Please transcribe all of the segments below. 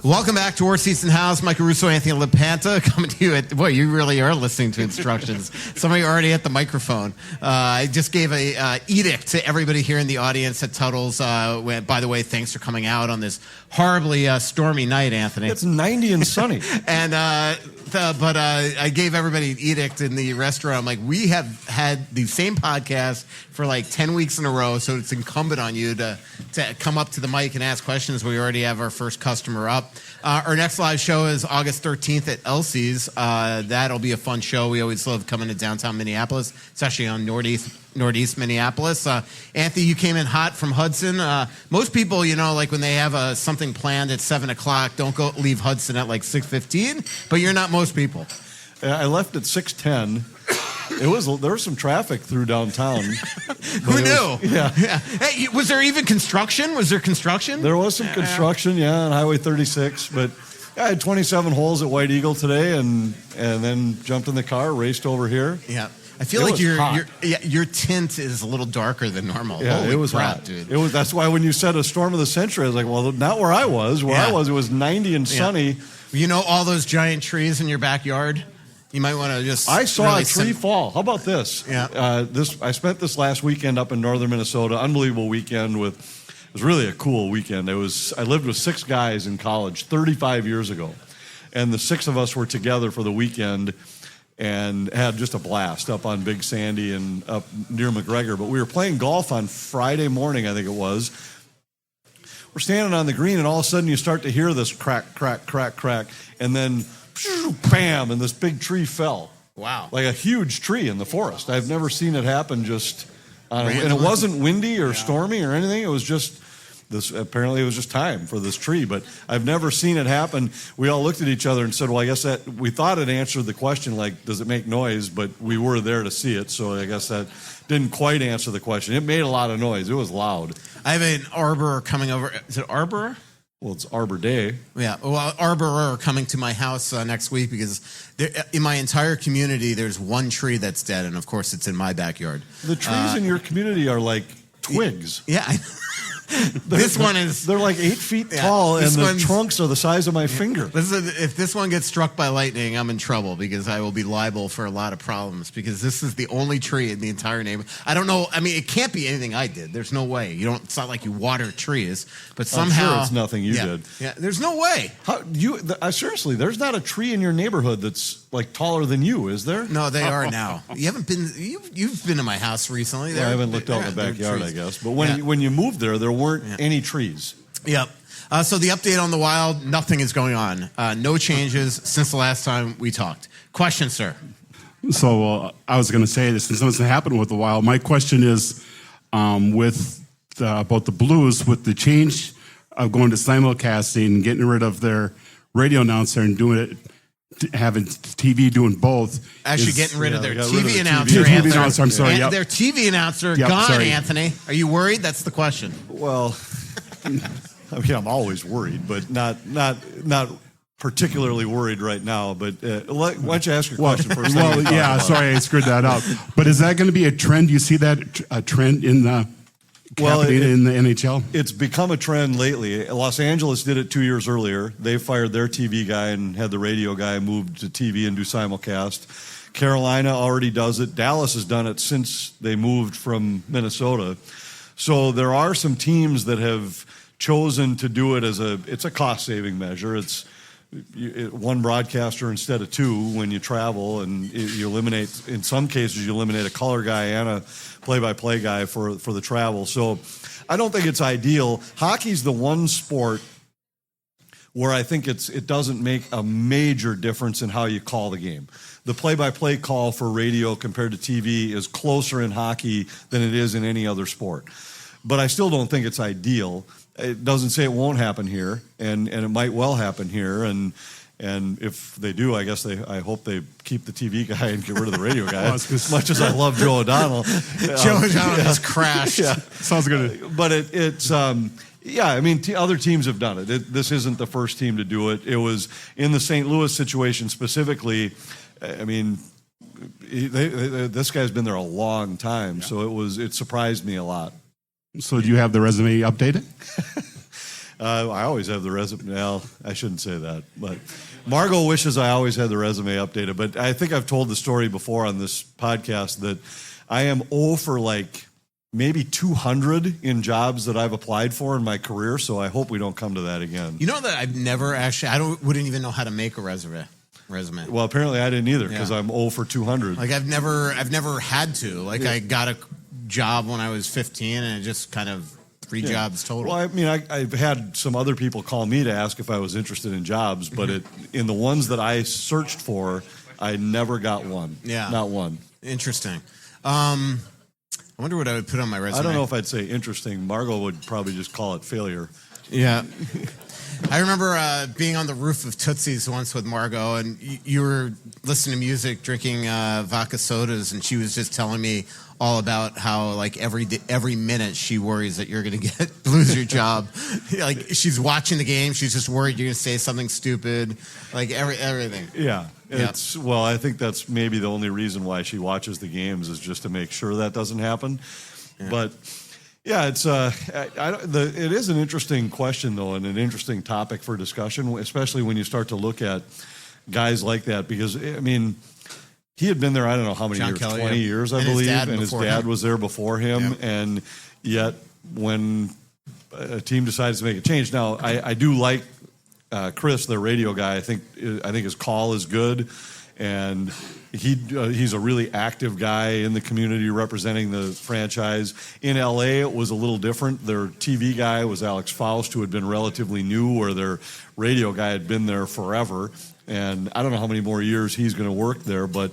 Welcome back to War Seats and House. Michael Russo, Anthony LaPanta coming to you at, boy, you really are listening to instructions. Somebody already at the microphone. I just gave a edict to everybody here in the audience at Tuttle's. By the way, thanks for coming out on this horribly stormy night, Anthony. It's 90 and sunny. And but I gave everybody an edict in the restaurant. I'm like, we have had the same podcast for like 10 weeks in a row, so it's incumbent on you to come up to the mic and ask questions. We already have our first customer up. Our next live show is August 13th at Elsie's. That'll be a fun show. We always love coming to downtown Minneapolis. It's actually on Northeast Minneapolis. Anthony, you came in hot from Hudson. Most people, like when they have something planned at 7 o'clock, don't leave Hudson at like 6:15, but you're not most people. I left at 6:10. There was some traffic through downtown. Who knew? Yeah. Hey, was there even construction? Was there construction? There was some construction, on Highway 36. But I had 27 holes at White Eagle today, and then jumped in the car, raced over here. Yeah. I feel like your tint is a little darker than normal. Yeah, Holy it was crap, hot, dude. That's why when you said a storm of the century, I was like, well, not where I was. I was, it was 90 and sunny. All those giant trees in your backyard? You might want to just... I saw a tree fall. How about this? Yeah. I spent this last weekend up in northern Minnesota. Unbelievable weekend. It was really a cool weekend. I lived with 6 guys in college 35 years ago. And the 6 of us were together for the weekend and had just a blast up on Big Sandy and up near McGregor. But we were playing golf on Friday morning, I think it was. We're standing on the green, and all of a sudden you start to hear this crack, crack, crack, crack, and then bam, and this big tree fell. Wow. Like a huge tree in the forest. I've never seen it happen just and it wasn't windy or stormy or anything. It was just apparently it was just time for this tree, but I've never seen it happen. We all looked at each other and said, well, I guess that we thought it answered the question, like, does it make noise? But we were there to see it, so I guess that didn't quite answer the question. It made a lot of noise. It was loud. I have an arborer coming over. Is it arborer? Well, it's Arbor Day. Yeah, well, arborer coming to my house next week because in my entire community, there's one tree that's dead, and of course, it's in my backyard. The trees in your community are like twigs. Yeah, this one is... They're like 8 feet tall, and the trunks are the size of my finger. If this one gets struck by lightning, I'm in trouble because I will be liable for a lot of problems because this is the only tree in the entire neighborhood. I don't know. I mean, it can't be anything I did. There's no way. It's not like you water trees, but somehow... I'm sure it's nothing you did. Yeah, there's no way. Seriously, there's not a tree in your neighborhood that's like taller than you, is there? No, they are now. You haven't been... You've been to my house recently. I haven't looked out in the backyard, I guess. But when you moved there weren't any trees. Yep. So the update on the Wild, nothing is going on. No changes since the last time we talked. Question, sir. So I was going to say this, since something's happened with the Wild. My question is about the Blues, with the change of going to simulcasting and getting rid of their radio announcer and doing it, having TV doing both. Actually, getting rid of their TV announcer. TV announcer, I'm sorry. Their TV announcer gone, sorry. Anthony. Are you worried? That's the question. Well, I mean, I'm always worried, but not particularly worried right now. But why don't you ask your question first? Well, yeah, sorry, I screwed that up. But is that going to be a trend? Do you see that a trend in the... in the NHL? It's become a trend lately. Los Angeles did it 2 years earlier. They fired their TV guy and had the radio guy move to TV and do simulcast. Carolina already does it. Dallas has done it since they moved from Minnesota. So there are some teams that have chosen to do it it's a cost-saving measure. It's one broadcaster instead of 2 when you travel, and you eliminate, in some cases, you eliminate a color guy and a play-by-play guy for the travel. So I don't think it's ideal. Hockey's the one sport where I think it doesn't make a major difference in how you call the game. The play-by-play call for radio compared to TV is closer in hockey than it is in any other sport. But I still don't think it's ideal. It doesn't say it won't happen here, and it might well happen here. And if they do, I hope they keep the TV guy and get rid of the radio guy. As much as I love Joe O'Donnell, Joe O'Donnell has crashed. Yeah. Sounds good. But it's I mean, other teams have done it. This isn't the first team to do it. It was in the St. Louis situation specifically. I mean, this guy's been there a long time, so it surprised me a lot. So do you have the resume updated? I always have the resume. Well, I shouldn't say that, but Margot wishes I always had the resume updated. But I think I've told the story before on this podcast that I am 0 for like maybe 200 in jobs that I've applied for in my career. So I hope we don't come to that again. You know that I've never actually, wouldn't even know how to make a resume. Well, apparently I didn't either because I'm 0 for 200. Like I've never had to. Like I got a job when I was 15 and it just kind of 3 jobs total. Well, I mean, I've had some other people call me to ask if I was interested in jobs, but in the ones that I searched for, I never got one. Yeah. Not one. Interesting. I wonder what I would put on my resume. I don't know if I'd say interesting. Margot would probably just call it failure. Yeah. I remember being on the roof of Tootsie's once with Margot, and you were listening to music, drinking vodka sodas, and she was just telling me all about how like every minute she worries that you're going to lose your job. Like she's watching the game, she's just worried you're going to say something stupid. Like everything. Yeah. Well, I think that's maybe the only reason why she watches the games is just to make sure that doesn't happen. Yeah. But yeah, it's it is an interesting question though, and an interesting topic for discussion, especially when you start to look at guys like that, because I mean, he had been there, I don't know how many years, Kelly, 20 years, I believe, and his dad was there before him, and yet when a team decides to make a change, now I do like Chris, the radio guy. I think his call is good, and he's a really active guy in the community representing the franchise. In LA, it was a little different. Their TV guy was Alex Faust, who had been relatively new, where their radio guy had been there forever. And I don't know how many more years he's going to work there, but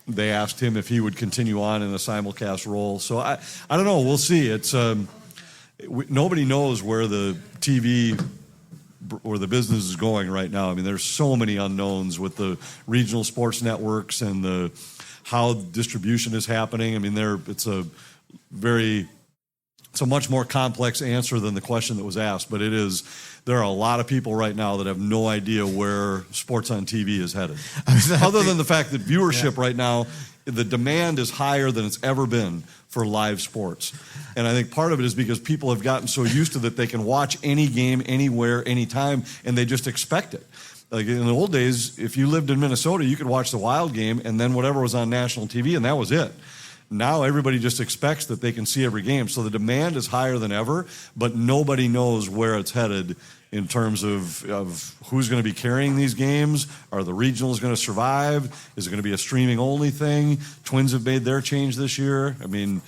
they asked him if he would continue on in a simulcast role. So I don't know. We'll see. It's nobody knows where the TV or the business is going right now. I mean, there's so many unknowns with the regional sports networks and how distribution is happening. I mean, it's a much more complex answer than the question that was asked, but there are a lot of people right now that have no idea where sports on TV is headed. Other than the fact that viewership right now, the demand is higher than it's ever been for live sports. And I think part of it is because people have gotten so used to that they can watch any game, anywhere, anytime, and they just expect it. Like in the old days, if you lived in Minnesota, you could watch the Wild game and then whatever was on national TV, and that was it. Now everybody just expects that they can see every game. So the demand is higher than ever, but nobody knows where it's headed in terms of who's going to be carrying these games. Are the regionals going to survive? Is it going to be a streaming-only thing? Twins have made their change this year. I mean,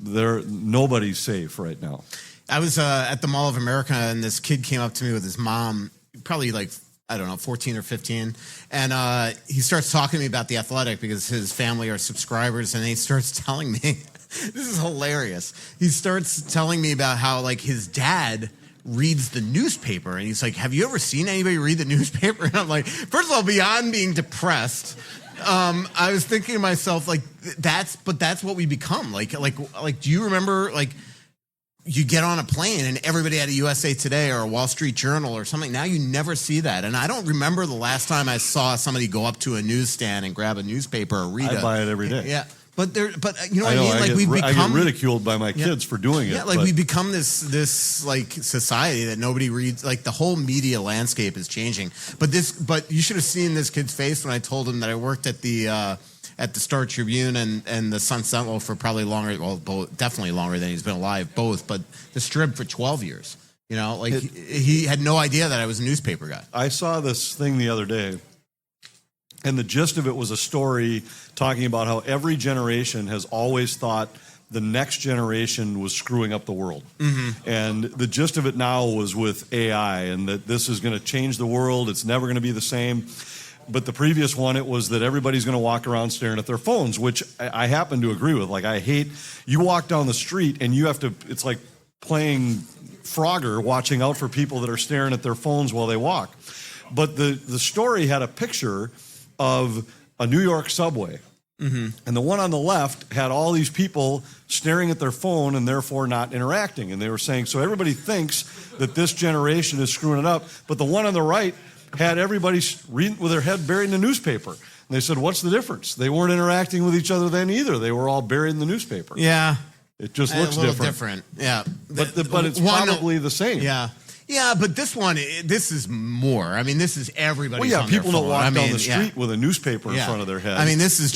nobody's safe right now. I was at the Mall of America, and this kid came up to me with his mom, probably like, I don't know, 14 or 15. And he starts talking to me about The Athletic because his family are subscribers. And he starts telling me, this is hilarious. He starts telling me about how like his dad reads the newspaper. And he's like, have you ever seen anybody read the newspaper? And I'm like, first of all, beyond being depressed, I was thinking to myself, like, that's what we become. Like, do you remember, like, you get on a plane and everybody had a USA Today or a Wall Street Journal or something. Now you never see that. And I don't remember the last time I saw somebody go up to a newsstand and grab a newspaper or read it. I buy it every day. Yeah. But you know what I mean? Like I get ridiculed by my kids for doing it. Yeah, like we become this like society that nobody reads. Like the whole media landscape is changing. But you should have seen this kid's face when I told him that I worked at the Star Tribune and the Sun Sentinel for probably longer. Well, definitely longer than he's been alive, both. But the Strib for 12 years. You know, like he had no idea that I was a newspaper guy. I saw this thing the other day, and the gist of it was a story talking about how every generation has always thought the next generation was screwing up the world. Mm-hmm. And the gist of it now was with AI, and that this is going to change the world. It's never going to be the same. But the previous one, it was that everybody's going to walk around staring at their phones, which I happen to agree with. Like, I hate, you walk down the street and you have to, it's like playing Frogger, watching out for people that are staring at their phones while they walk. But the story had a picture of a New York subway. Mm-hmm. And the one on the left had all these people staring at their phone and therefore not interacting. And they were saying, so everybody thinks that this generation is screwing it up. But the one on the right had everybody reading with their head buried in the newspaper. And they said, what's the difference? They weren't interacting with each other then either. They were all buried in the newspaper. Yeah. It just looks a little different. Yeah. But it's probably the same. Yeah. Yeah, but this is more. I mean, this is everybody. Well, yeah, people don't walk down the street yeah. with a newspaper in front of their head. I mean, this is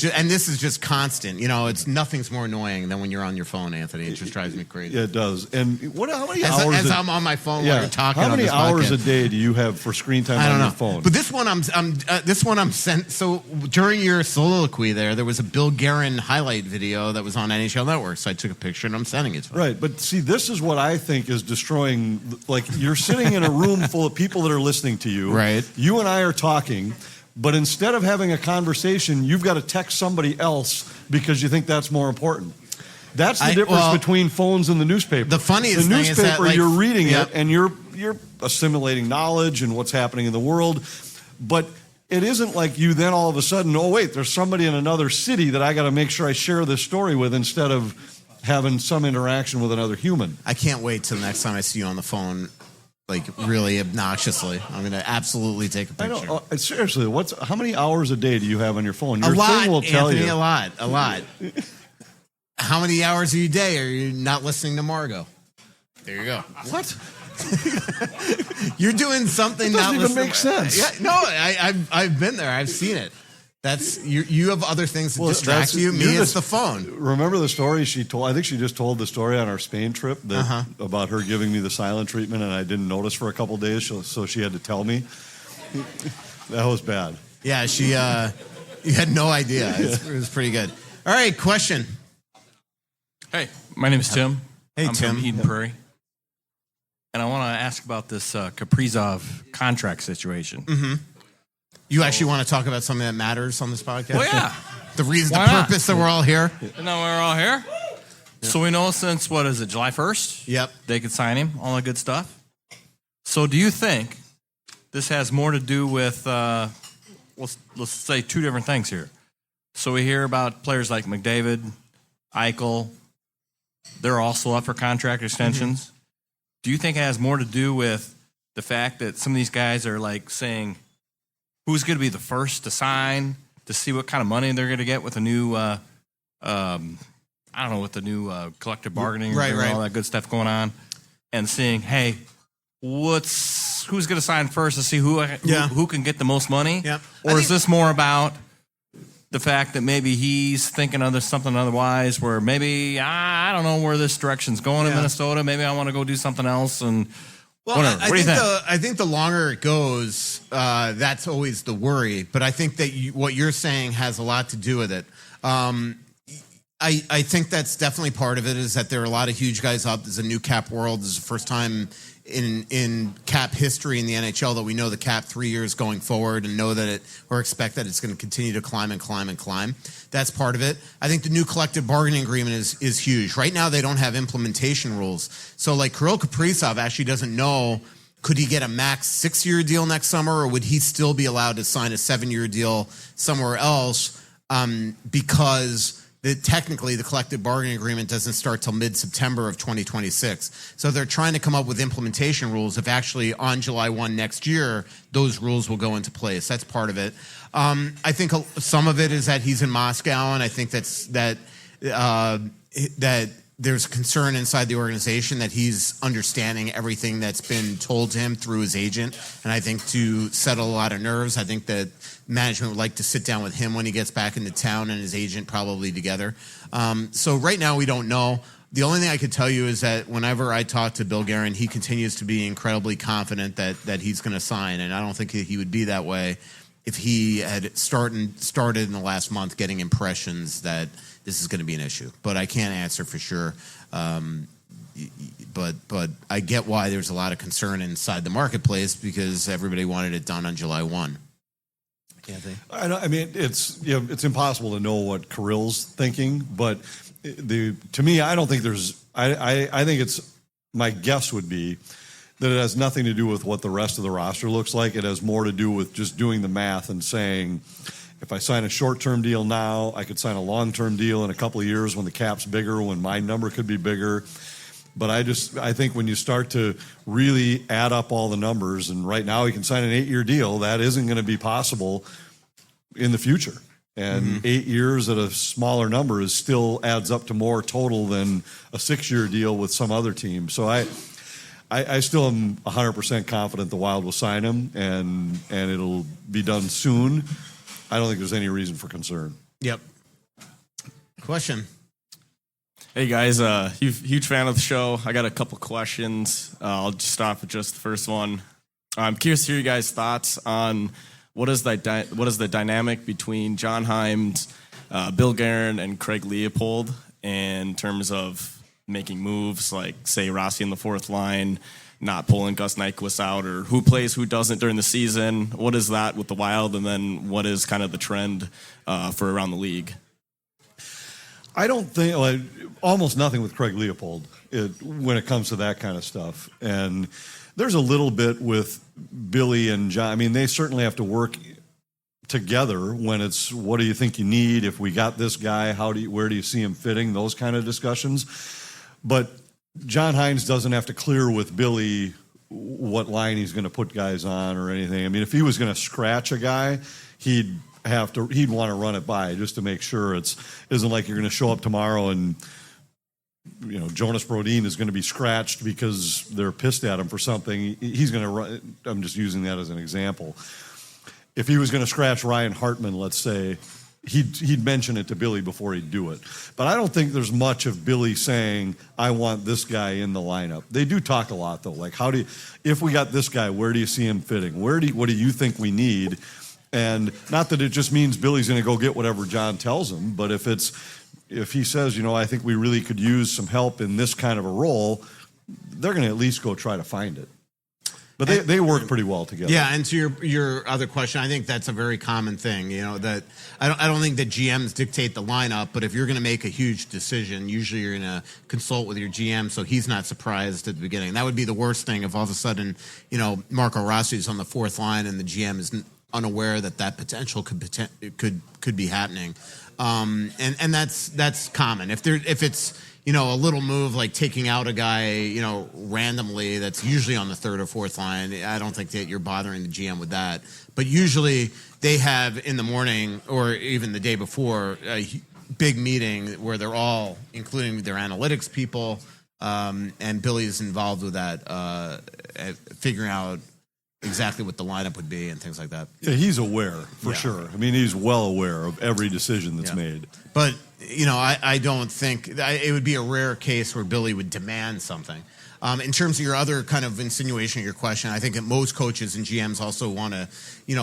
just constant. You know, it's nothing's more annoying than when you're on your phone, Anthony. It just drives me crazy. Yeah, it does. And how many hours? As I'm on my phone while you're talking. How many hours podcast. a day do you have for screen time on your phone? But this one I'm sent. So during your soliloquy there was a Bill Guerin highlight video that was on NHL Network. So I took a picture and I'm sending it to him. Right, but see, this is what I think is destroying. Like, you're sitting in a room full of people that are listening to you. Right. You and I are talking, but instead of having a conversation, you've got to text somebody else because you think that's more important. That's the difference between phones and the newspaper. The funniest thing is that, like, you're reading yep. it and you're assimilating knowledge and what's happening in the world, but it isn't like you then all of a sudden, oh wait, there's somebody in another city that I got to make sure I share this story with instead of having some interaction with another human. I can't wait till the next time I see you on the phone, like really obnoxiously. I'm going to absolutely take a picture. I know. Seriously, how many hours a day do you have on your phone? Your a lot, thing will tell Anthony, you. A lot. How many hours a day are you not listening to Margot? There you go. What? You're doing something It doesn't not even make sense. Yeah, no, I've been there. I've seen it. That's you have other things that distract you. Me, it's the phone. Remember the story she told? I think she just told the story on our Spain trip about her giving me the silent treatment, and I didn't notice for a couple of days, so she had to tell me. That was bad. Yeah, you had no idea. It was pretty good. All right, question. Hey, my name is Tim. Hey, I'm Tim. from Eden Prairie. And I want to ask about this Kaprizov contract situation. Mm-hmm. You actually want to talk about something that matters on this podcast? Well, yeah. The reason, Why the not? purpose that we're all here? And now we're all here. Yeah. So we know since, July 1st? Yep. They could sign him, all that good stuff. So do you think this has more to do with, let's say two different things here. So we hear about players like McDavid, Eichel. They're also up for contract extensions. Mm-hmm. Do you think it has more to do with the fact that some of these guys are like saying who's going to be the first to sign to see what kind of money they're going to get with a new, with the new collective bargaining and all that good stuff going on, and seeing, hey, who's going to sign first to see who can get the most money? Yeah. Or is this more about the fact that maybe he's thinking of something otherwise, where maybe I don't know where this direction's going in Minnesota. Maybe I want to go do something else and whatever. What do you think? I think the longer it goes, that's always the worry. But I think that what you're saying has a lot to do with it. I think that's definitely part of it, is that there are a lot of huge guys up. There's a new cap world. This is the first time in cap history in the NHL that we know the cap 3 years going forward, and know that or expect that it's going to continue to climb and climb and climb. That's part of it. I think the new collective bargaining agreement is huge. Right now they don't have implementation rules. So like Kirill Kaprizov actually doesn't know, could he get a max 6-year deal next summer, or would he still be allowed to sign a 7-year deal somewhere else? Because technically the collective bargaining agreement doesn't start till mid-September of 2026. So they're trying to come up with implementation rules if actually on July 1 next year, those rules will go into place. That's part of it. I think some of it is that he's in Moscow, and I think that there's concern inside the organization that he's understanding everything that's been told to him through his agent. And I think to settle a lot of nerves, I think that management would like to sit down with him when he gets back into town, and his agent probably together. So right now we don't know. The only thing I could tell you is that whenever I talk to Bill Guerin, he continues to be incredibly confident that he's going to sign. And I don't think he would be that way if he had started in the last month getting impressions that this is going to be an issue. But I can't answer for sure. But I get why there's a lot of concern inside the marketplace, because everybody wanted it done on July 1. I mean, it's impossible to know what Kirill's thinking, but to me, I don't think there's. I think it's, my guess would be that it has nothing to do with what the rest of the roster looks like. It has more to do with just doing the math and saying, if I sign a short-term deal now, I could sign a long-term deal in a couple of years when the cap's bigger, when my number could be bigger. But I think when you start to really add up all the numbers, and right now he can sign an 8-year deal, that isn't going to be possible in the future. And 8 years at a smaller number still adds up to more total than a 6-year deal with some other team. So I still am 100% confident the Wild will sign him, and it'll be done soon. I don't think there's any reason for concern. Yep. Question. Hey guys, huge fan of the show. I got a couple questions. I'll just start with just the first one. I'm curious to hear you guys' thoughts on what is the dynamic between John Hymes, Bill Guerin, and Craig Leopold in terms of making moves, like say Rossi in the fourth line, not pulling Gus Nyquist out, or who plays, who doesn't during the season. What is that with the Wild, and then what is kind of the trend for around the league? I don't think almost nothing with Craig Leopold when it comes to that kind of stuff. And there's a little bit with Billy and John. I mean, they certainly have to work together when it's what do you think you need? If we got this guy, where do you see him fitting? Those kind of discussions. But John Hynes doesn't have to clear with Billy what line he's going to put guys on or anything. I mean, if he was going to scratch a guy, he'd want to run it by just to make sure isn't like you're going to show up tomorrow and Jonas Brodin is going to be scratched because they're pissed at him for something. He's going to run. I'm just using that as an example. If he was going to scratch Ryan Hartman, let's say, he'd mention it to Billy before he'd do it. But I don't think there's much of Billy saying, I want this guy in the lineup. They do talk a lot, though. Like, if we got this guy, where do you see him fitting? What do you think we need? And not that it just means Billy's going to go get whatever John tells him, but if he says, I think we really could use some help in this kind of a role, they're going to at least go try to find it. But they work pretty well together. Yeah, and to your other question, I think that's a very common thing. That I don't think that GMs dictate the lineup, but if you're going to make a huge decision, usually you're going to consult with your GM, so he's not surprised at the beginning. That would be the worst thing if all of a sudden, Marco Rossi's on the fourth line and the GM is unaware that potential could be happening. And that's common. If it's a little move like taking out a guy, randomly, that's usually on the third or fourth line, I don't think that you're bothering the GM with that. But usually they have in the morning or even the day before a big meeting where they're all, including their analytics people, and Billy's involved with that, figuring out exactly what the lineup would be and things like that. Yeah, he's aware for sure. I mean, he's well aware of every decision that's made. But I don't think it would be a rare case where Billy would demand something. In terms of your other kind of insinuation of your question, I think that most coaches and GMs also want to,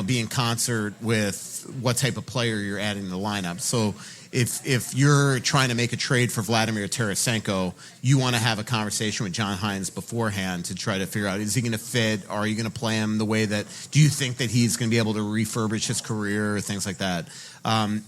be in concert with what type of player you're adding to the lineup. So if you're trying to make a trade for Vladimir Tarasenko, you want to have a conversation with John Hynes beforehand to try to figure out, is he going to fit? Are you going to play him the way that, do you think that he's going to be able to refurbish his career, things like that?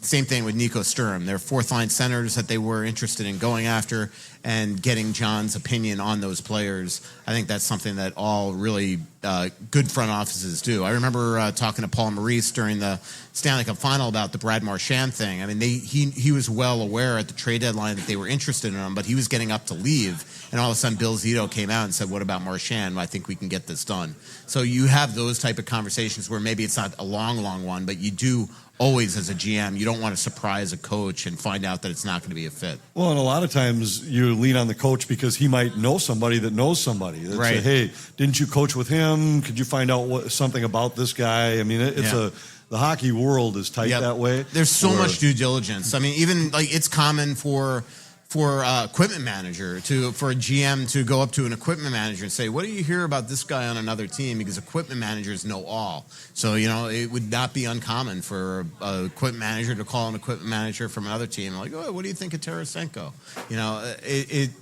Same thing with Nico Sturm. They're fourth line centers that they were interested in going after and getting John's opinion on those players. I think that's something that all really good front offices do. I remember talking to Paul Maurice during the Stanley Cup final about the Brad Marchand thing. I mean, he was well aware at the trade deadline that they were interested in him, but he was getting up to leave. And all of a sudden, Bill Zito came out and said, what about Marchand? I think we can get this done. So you have those type of conversations where maybe it's not a long one, but you do always, as a GM, you don't want to surprise a coach and find out that it's not going to be a fit. Well, and a lot of times you lean on the coach because he might know somebody that knows somebody. That right. Say, hey, didn't you coach with him? Could you find out something about this guy? I mean, the hockey world is tight that way. There's so much due diligence. I mean, even like it's common for equipment manager for a GM to go up to an equipment manager and say, what do you hear about this guy on another team? Because equipment managers know all. So, it would not be uncommon for a equipment manager to call an equipment manager from another team. Like, oh, what do you think of Tarasenko?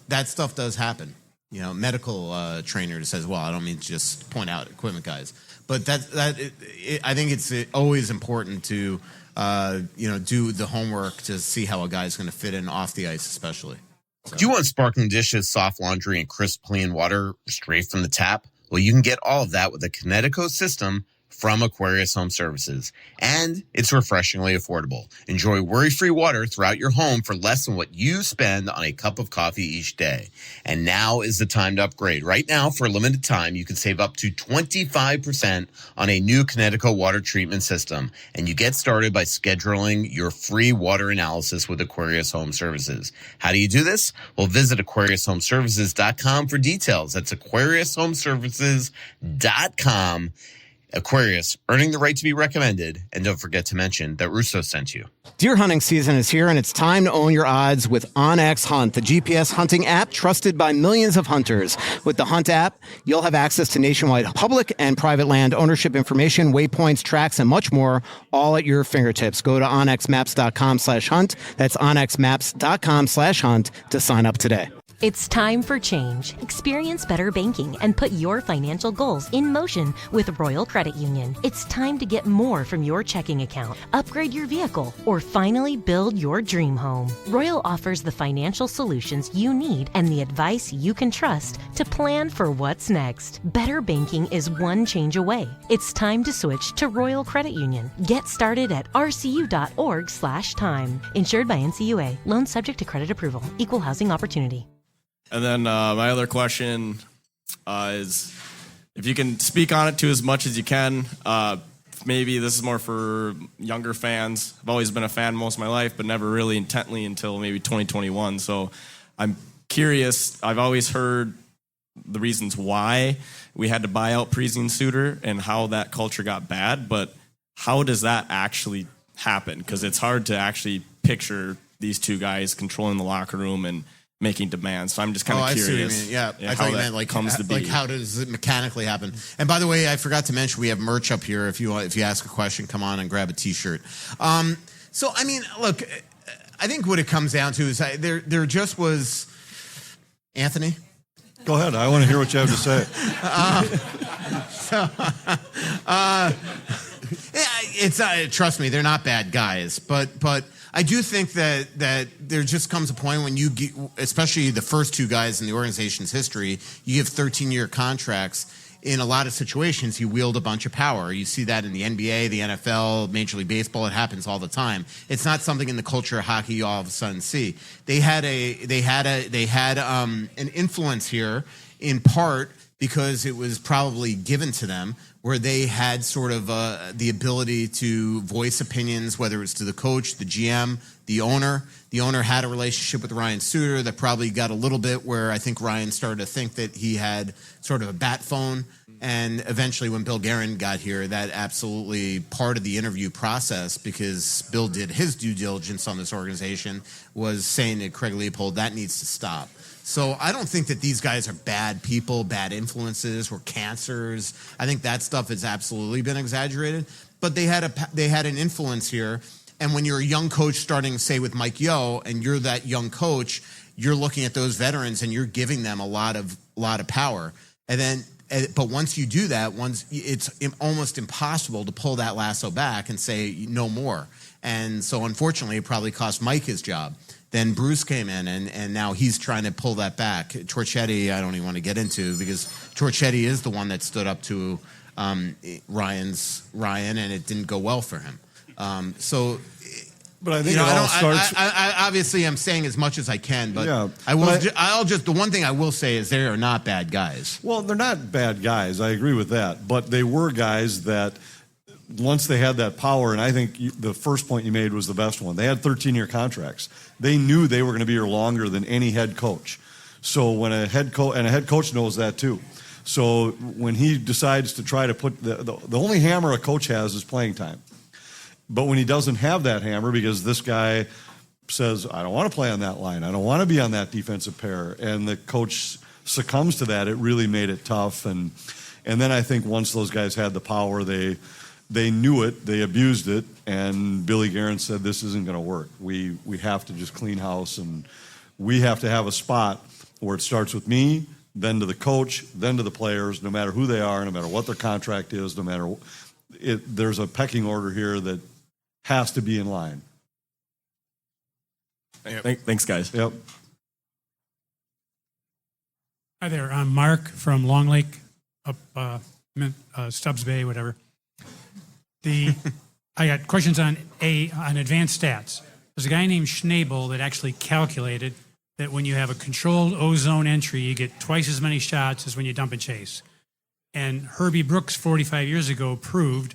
That stuff does happen. Medical trainer says, well, I don't mean to just point out equipment guys. But I think it's always important to do the homework to see how a guy's going to fit in off the ice, especially. So. Do you want sparkling dishes, soft laundry, and crisp, clean water straight from the tap? Well, you can get all of that with the Kinetico system from Aquarius Home Services. And it's refreshingly affordable. Enjoy worry-free water throughout your home for less than what you spend on a cup of coffee each day. And now is the time to upgrade. Right now, for a limited time, you can save up to 25% on a new Connecticut water treatment system. And you get started by scheduling your free water analysis with Aquarius Home Services. How do you do this? Well, visit AquariusHomeservices.com for details. That's AquariusHomeservices.com. Aquarius, earning the right to be recommended. And don't forget to mention that Russo sent you. Deer hunting season is here, and it's time to own your odds with OnX Hunt, the GPS hunting app trusted by millions of hunters. With the Hunt app, you'll have access to nationwide public and private land ownership information, waypoints, tracks, and much more, all at your fingertips. Go to onxmaps.com/hunt. That's onxmaps.com/hunt to sign up today. It's time for change. Experience better banking and put your financial goals in motion with Royal Credit Union. It's time to get more from your checking account, upgrade your vehicle, or finally build your dream home. Royal offers the financial solutions you need and the advice you can trust to plan for what's next. Better banking is one change away. It's time to switch to Royal Credit Union. Get started at rcu.org/time. Insured by NCUA. Loan subject to credit approval. Equal housing opportunity. And then my other question is if you can speak on it to as much as you can. Maybe this is more for younger fans. I've always been a fan most of my life, but never really intently until maybe 2021. So I'm curious. I've always heard the reasons why we had to buy out Priesing Suter and how that culture got bad. But how does that actually happen? Because it's hard to actually picture these two guys controlling the locker room and making demands. So I'm just kind of curious. I see what you mean. Yeah, I thought you meant like comes to be. Like how does it mechanically happen? And by the way, I forgot to mention we have merch up here. If you ask a question, come on and grab a T-shirt. So I mean, look, I think what it comes down to is there just was Anthony. Go ahead. I want to hear what you have to say. It's trust me, they're not bad guys, but I do think that there just comes a point when you get, especially the first two guys in the organization's history, you give 13-year contracts. In a lot of situations, you wield a bunch of power. You see that in the NBA, the NFL, Major League Baseball. It happens all the time. It's not something in the culture of hockey you all of a sudden see. They had an influence here in part because it was probably given to them, where they had sort of the ability to voice opinions, whether it's to the coach, the GM, the owner. The owner had a relationship with Ryan Suter that probably got a little bit where I think Ryan started to think that he had sort of a bat phone. And eventually when Bill Guerin got here, that absolutely part of the interview process, because Bill did his due diligence on this organization, was saying to Craig Leopold, that needs to stop. So I don't think that these guys are bad people, bad influences, or cancers. I think that stuff has absolutely been exaggerated. But they had an influence here. And when you're a young coach starting, say, with Mike Yo, and you're that young coach, you're looking at those veterans and you're giving them a lot of power. But once you do that, it's almost impossible to pull that lasso back and say no more. And so unfortunately, it probably cost Mike his job. Then Bruce came in, and now he's trying to pull that back. Torchetti, I don't even want to get into, because Torchetti is the one that stood up to Ryan, and it didn't go well for him. But I think it all starts. I obviously I'm saying as much as I can, but Yeah, I'll just the one thing I will say is they are not bad guys. Well, they're not bad guys. I agree with that. But they were guys that once they had that power, and I think the first point you made was the best one. They had 13-year contracts. They knew they were going to be here longer than any head coach. So when a head coach knows that too. So when he decides to try to put the only hammer a coach has is playing time. But when he doesn't have that hammer, because this guy says, I don't want to play on that line, I don't want to be on that defensive pair, and the coach succumbs to that, it really made it tough. And then I think once those guys had the power, they knew it, they abused it, and Billy Guerin said, this isn't going to work. We have to just clean house, and we have to have a spot where it starts with me, then to the coach, then to the players, no matter who they are, no matter what their contract is, no matter there's a pecking order here that has to be in line. Thanks, guys. Yep. Hi there. I'm Mark from Long Lake, up Stubbs Bay, whatever. I got questions on advanced stats. There's a guy named Schnabel that actually calculated that when you have a controlled ozone entry, you get twice as many shots as when you dump and chase. And Herbie Brooks 45 years ago proved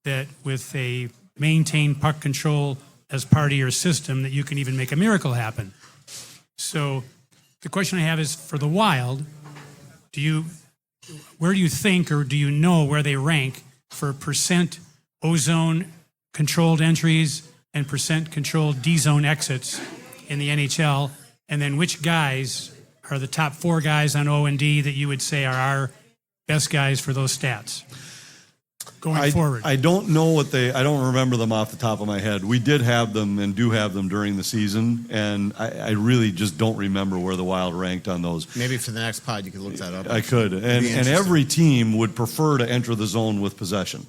that with a maintained puck control as part of your system, that you can even make a miracle happen. So the question I have is, for the Wild, where do you think, or do you know where they rank for percent ozone controlled entries and percent controlled D-zone exits in the NHL? And then which guys are the top 4 guys on O&D that you would say are our best guys for those stats going forward? I don't know I don't remember them off the top of my head. We did have them and do have them during the season, and I really just don't remember where the Wild ranked on those. Maybe for the next pod you could look that up. I could. And every team would prefer to enter the zone with possession.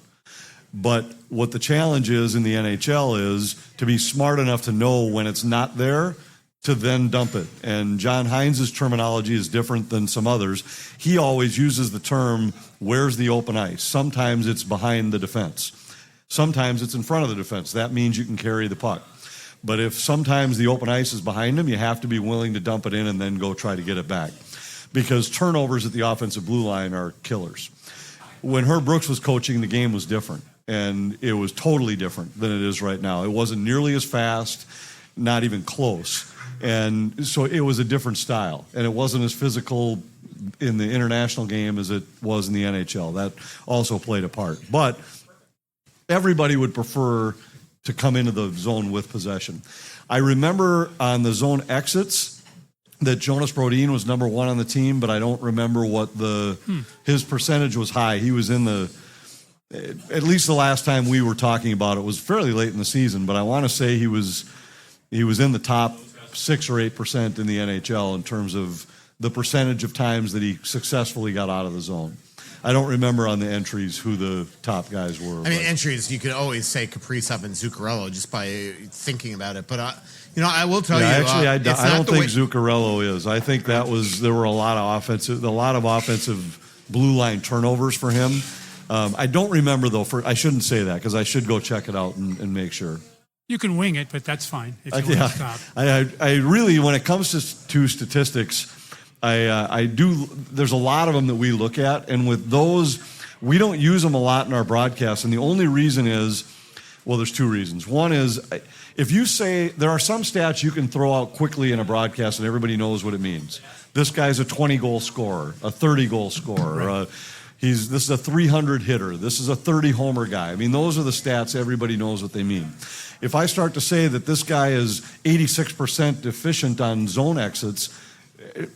But what the challenge is in the NHL is to be smart enough to know when it's not there, to then dump it. And John Hines' terminology is different than some others. He always uses the term, where's the open ice? Sometimes it's behind the defense. Sometimes it's in front of the defense. That means you can carry the puck. But if sometimes the open ice is behind him, you have to be willing to dump it in and then go try to get it back. Because turnovers at the offensive blue line are killers. When Herb Brooks was coaching, the game was different. And it was totally different than it is right now. It wasn't nearly as fast, not even close. And so it was a different style, and it wasn't as physical in the international game as it was in the NHL. That also played a part. But everybody would prefer to come into the zone with possession. I remember on the zone exits that Jonas Brodin was number 1 on the team, but I don't remember what his percentage was high. He was in at least the last time we were talking about it was fairly late in the season, but I want to say he was in the top 6 or 8% in the NHL in terms of the percentage of times that he successfully got out of the zone. I don't remember on the entries who the top guys were. I mean, entries, you could always say Kaprizov and Zuccarello just by thinking about it. But, I will tell you. Actually, I don't think Zuccarello is. I think there were a lot of offensive blue line turnovers for him. I don't remember, though. I shouldn't say that because I should go check it out and make sure. You can wing it, but that's fine if you want to stop. I really, when it comes to statistics, I do. There's a lot of them that we look at, and with those, we don't use them a lot in our broadcast. And the only reason is, well, there's 2 reasons. One is, if you say there are some stats you can throw out quickly in a broadcast, and everybody knows what it means. This guy's a 20-goal scorer, a 30-goal scorer. Right. This is a 300 hitter. This is a 30-homer guy. I mean, those are the stats everybody knows what they mean. If I start to say that this guy is 86% efficient on zone exits,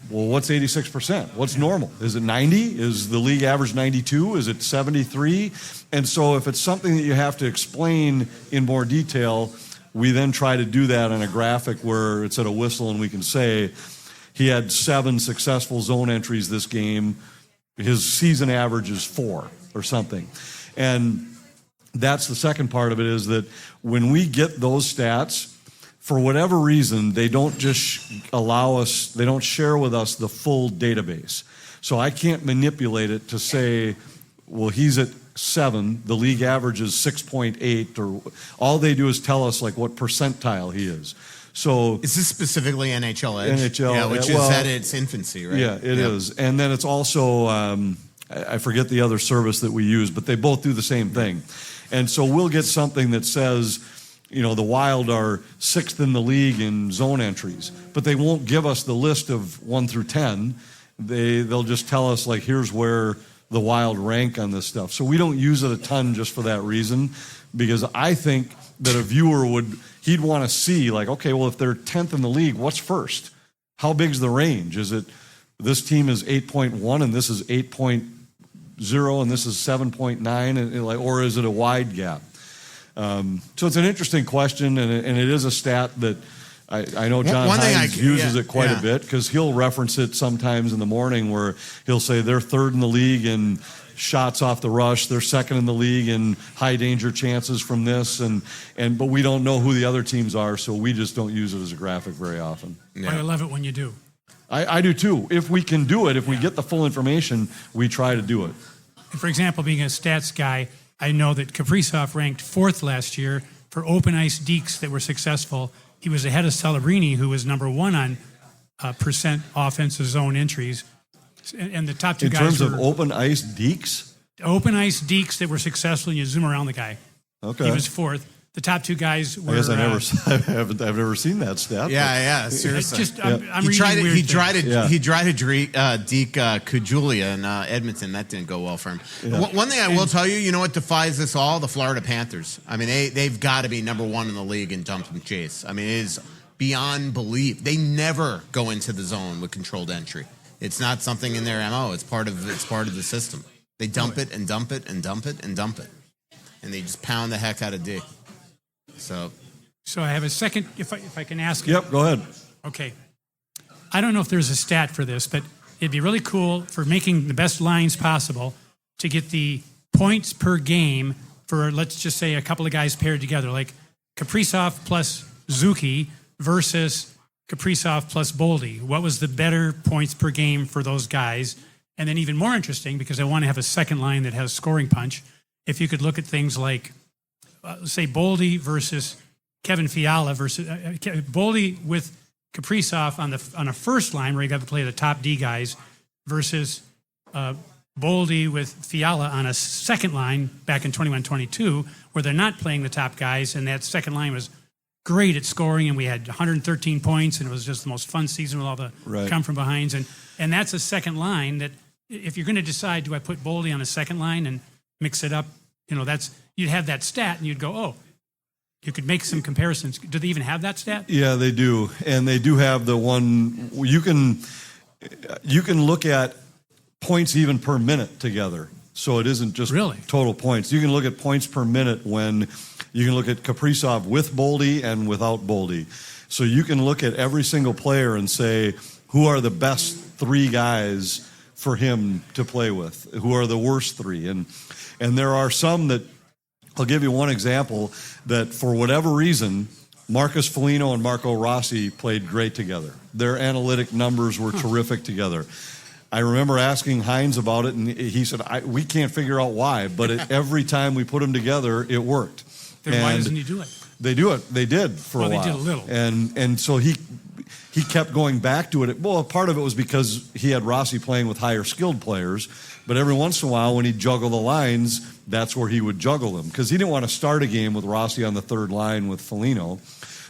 well, what's 86%? What's normal? Is it 90? Is the league average 92? Is it 73? And so if it's something that you have to explain in more detail, we then try to do that on a graphic where it's at a whistle and we can say he had 7 successful zone entries this game. His season average is 4 or something. And that's the second part of it, is that when we get those stats, for whatever reason, they don't just they don't share with us the full database. So I can't manipulate it to say, well, he's at 7, the league average is 6.8, or all they do is tell us like what percentile he is. So is this specifically NHL Edge? NHL, yeah, which is at its infancy, right? Yeah, it is. And then it's also, I forget the other service that we use, but they both do the same thing. And so we'll get something that says, the Wild are 6th in the league in zone entries, but they won't give us the list of 1 through 10. They'll just tell us, like, here's where the Wild rank on this stuff. So we don't use it a ton just for that reason, because I think that a viewer he'd want to see, like, okay, well, if they're 10th in the league, what's first? How big's the range? Is it this team is 8.1 and this is 8.0 and this is 7.9, or is it a wide gap? So it's an interesting question, and it is a stat that I know John Hines uses it quite a bit, because he'll reference it sometimes in the morning where he'll say they're 3rd in the league in shots off the rush, they're 2nd in the league in high danger chances from this, but we don't know who the other teams are, so we just don't use it as a graphic very often. Yeah. I love it when you do. I do too. If we can do it, if we get the full information, we try to do it. For example, being a stats guy, I know that Kaprizov ranked 4th last year for open ice dekes that were successful. He was ahead of Celebrini, who was number 1 on percent offensive zone entries. And the top 2 In guys terms were of open ice dekes? open ice dekes that were successful, and you zoom around the guy. Okay. He was 4th. The top 2 guys were. I guess I've never seen that stat. Yeah, seriously. I'm he reading tried to weird he things. tried to Yeah. he tried to deke Kujulia in Edmonton. That didn't go well for him. One thing I will tell you, you know what defies this all? The Florida Panthers. I mean, they've got to be number 1 in the league in dump and chase. I mean, it is beyond belief. They never go into the zone with controlled entry. It's not something in their MO. It's part of the system. They dump it and dump it and dump it and dump it, and they just pound the heck out of D. So I have a second, if I can ask. Yep, go ahead. Okay. I don't know if there's a stat for this, but it'd be really cool for making the best lines possible to get the points per game for, let's just say, a couple of guys paired together, like Kaprizov plus Zuki versus Kaprizov plus Boldy. What was the better points per game for those guys? And then even more interesting, because I want to have a second line that has scoring punch, if you could look at things like, say, Boldy versus Kevin Fiala versus Boldy with Kaprizov on a first line where you got to play the top D guys versus Boldy with Fiala on a second line back in 21-22 where they're not playing the top guys, and that second line was great at scoring, and we had 113 points, and it was just the most fun season with all the come from behinds, and that's a second line that if you're going to decide, do I put Boldy on a second line and mix it up, you'd have that stat and you'd go, oh, you could make some comparisons. Do they even have that stat? Yeah, they do, and they do have the one you can look at points even per minute together. So it isn't just total points. You can look at points per minute when you can look at Kaprizov with Boldy and without Boldy. So you can look at every single player and say, who are the best 3 guys for him to play with? Who are the worst 3? And there are some that, I'll give you one example, that for whatever reason, Marcus Foligno and Marco Rossi played great together. Their analytic numbers were terrific together. I remember asking Hines about it, and he said, we can't figure out why, but every time we put them together, it worked. Then why doesn't he do it? They do it. They did for a while. They did a little. And so he kept going back to it. Well, part of it was because he had Rossi playing with higher skilled players, but every once in a while when he'd juggle the lines, that's where he would juggle them, because he didn't want to start a game with Rossi on the third line with Foligno.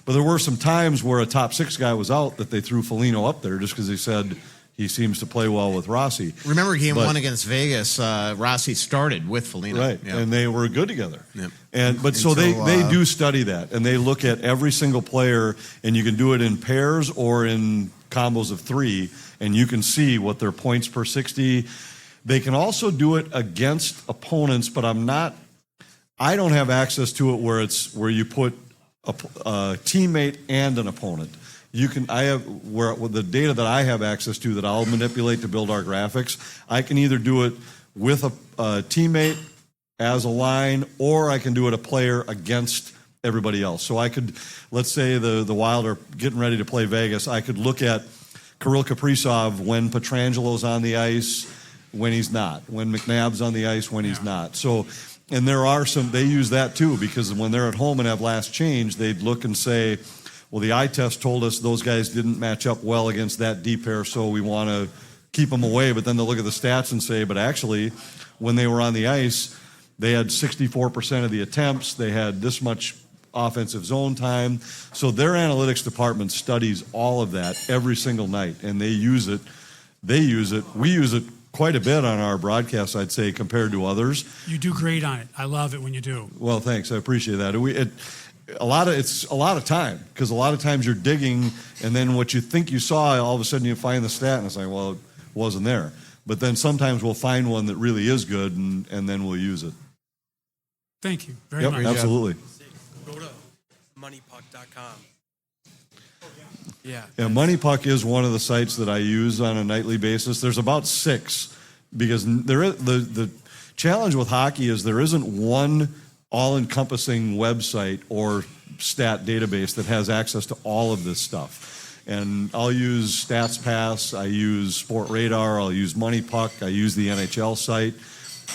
But there were some times where a top 6 guy was out that they threw Foligno up there just because they said he seems to play well with Rossi. Remember game 1 against Vegas, Rossi started with Foligno. Right, Yep. and they were good together. Yep. But so they do study that, and they look at every single player, and you can do it in pairs or in combos of 3, and you can see what their points per 60. They can also do it against opponents, but I don't have access to it where you put a teammate and an opponent. With the data that I have access to that I'll manipulate to build our graphics, I can either do it with a teammate as a line, or I can do it a player against everybody else. So I could, let's say the Wild are getting ready to play Vegas, I could look at Kirill Kaprizov when Petrangelo's on the ice, when he's not, when McNabb's on the ice, when he's not. So, and there are they use that too, because when they're at home and have last change, they'd look and say, well, the eye test told us those guys didn't match up well against that D pair, so we want to keep them away. But then they'll look at the stats and say, but actually, when they were on the ice, they had 64% of the attempts. They had this much offensive zone time. So their analytics department studies all of that every single night, and they use it. We use it quite a bit on our broadcasts, I'd say, compared to others. You do great on it. I love it when you do. Well, thanks. I appreciate that. It's a lot of time, because a lot of times you're digging, and then what you think you saw, all of a sudden you find the stat, and it's like, well, it wasn't there. But then sometimes we'll find one that really is good, and then we'll use it. Thank you very much. Absolutely. Go to moneypuck.com. Yeah. MoneyPuck is one of the sites that I use on a nightly basis. There's about 6, because the challenge with hockey is there isn't one all-encompassing website or stat database that has access to all of this stuff. And I'll use StatsPass, I use Sport Radar, I'll use MoneyPuck, I use the NHL site.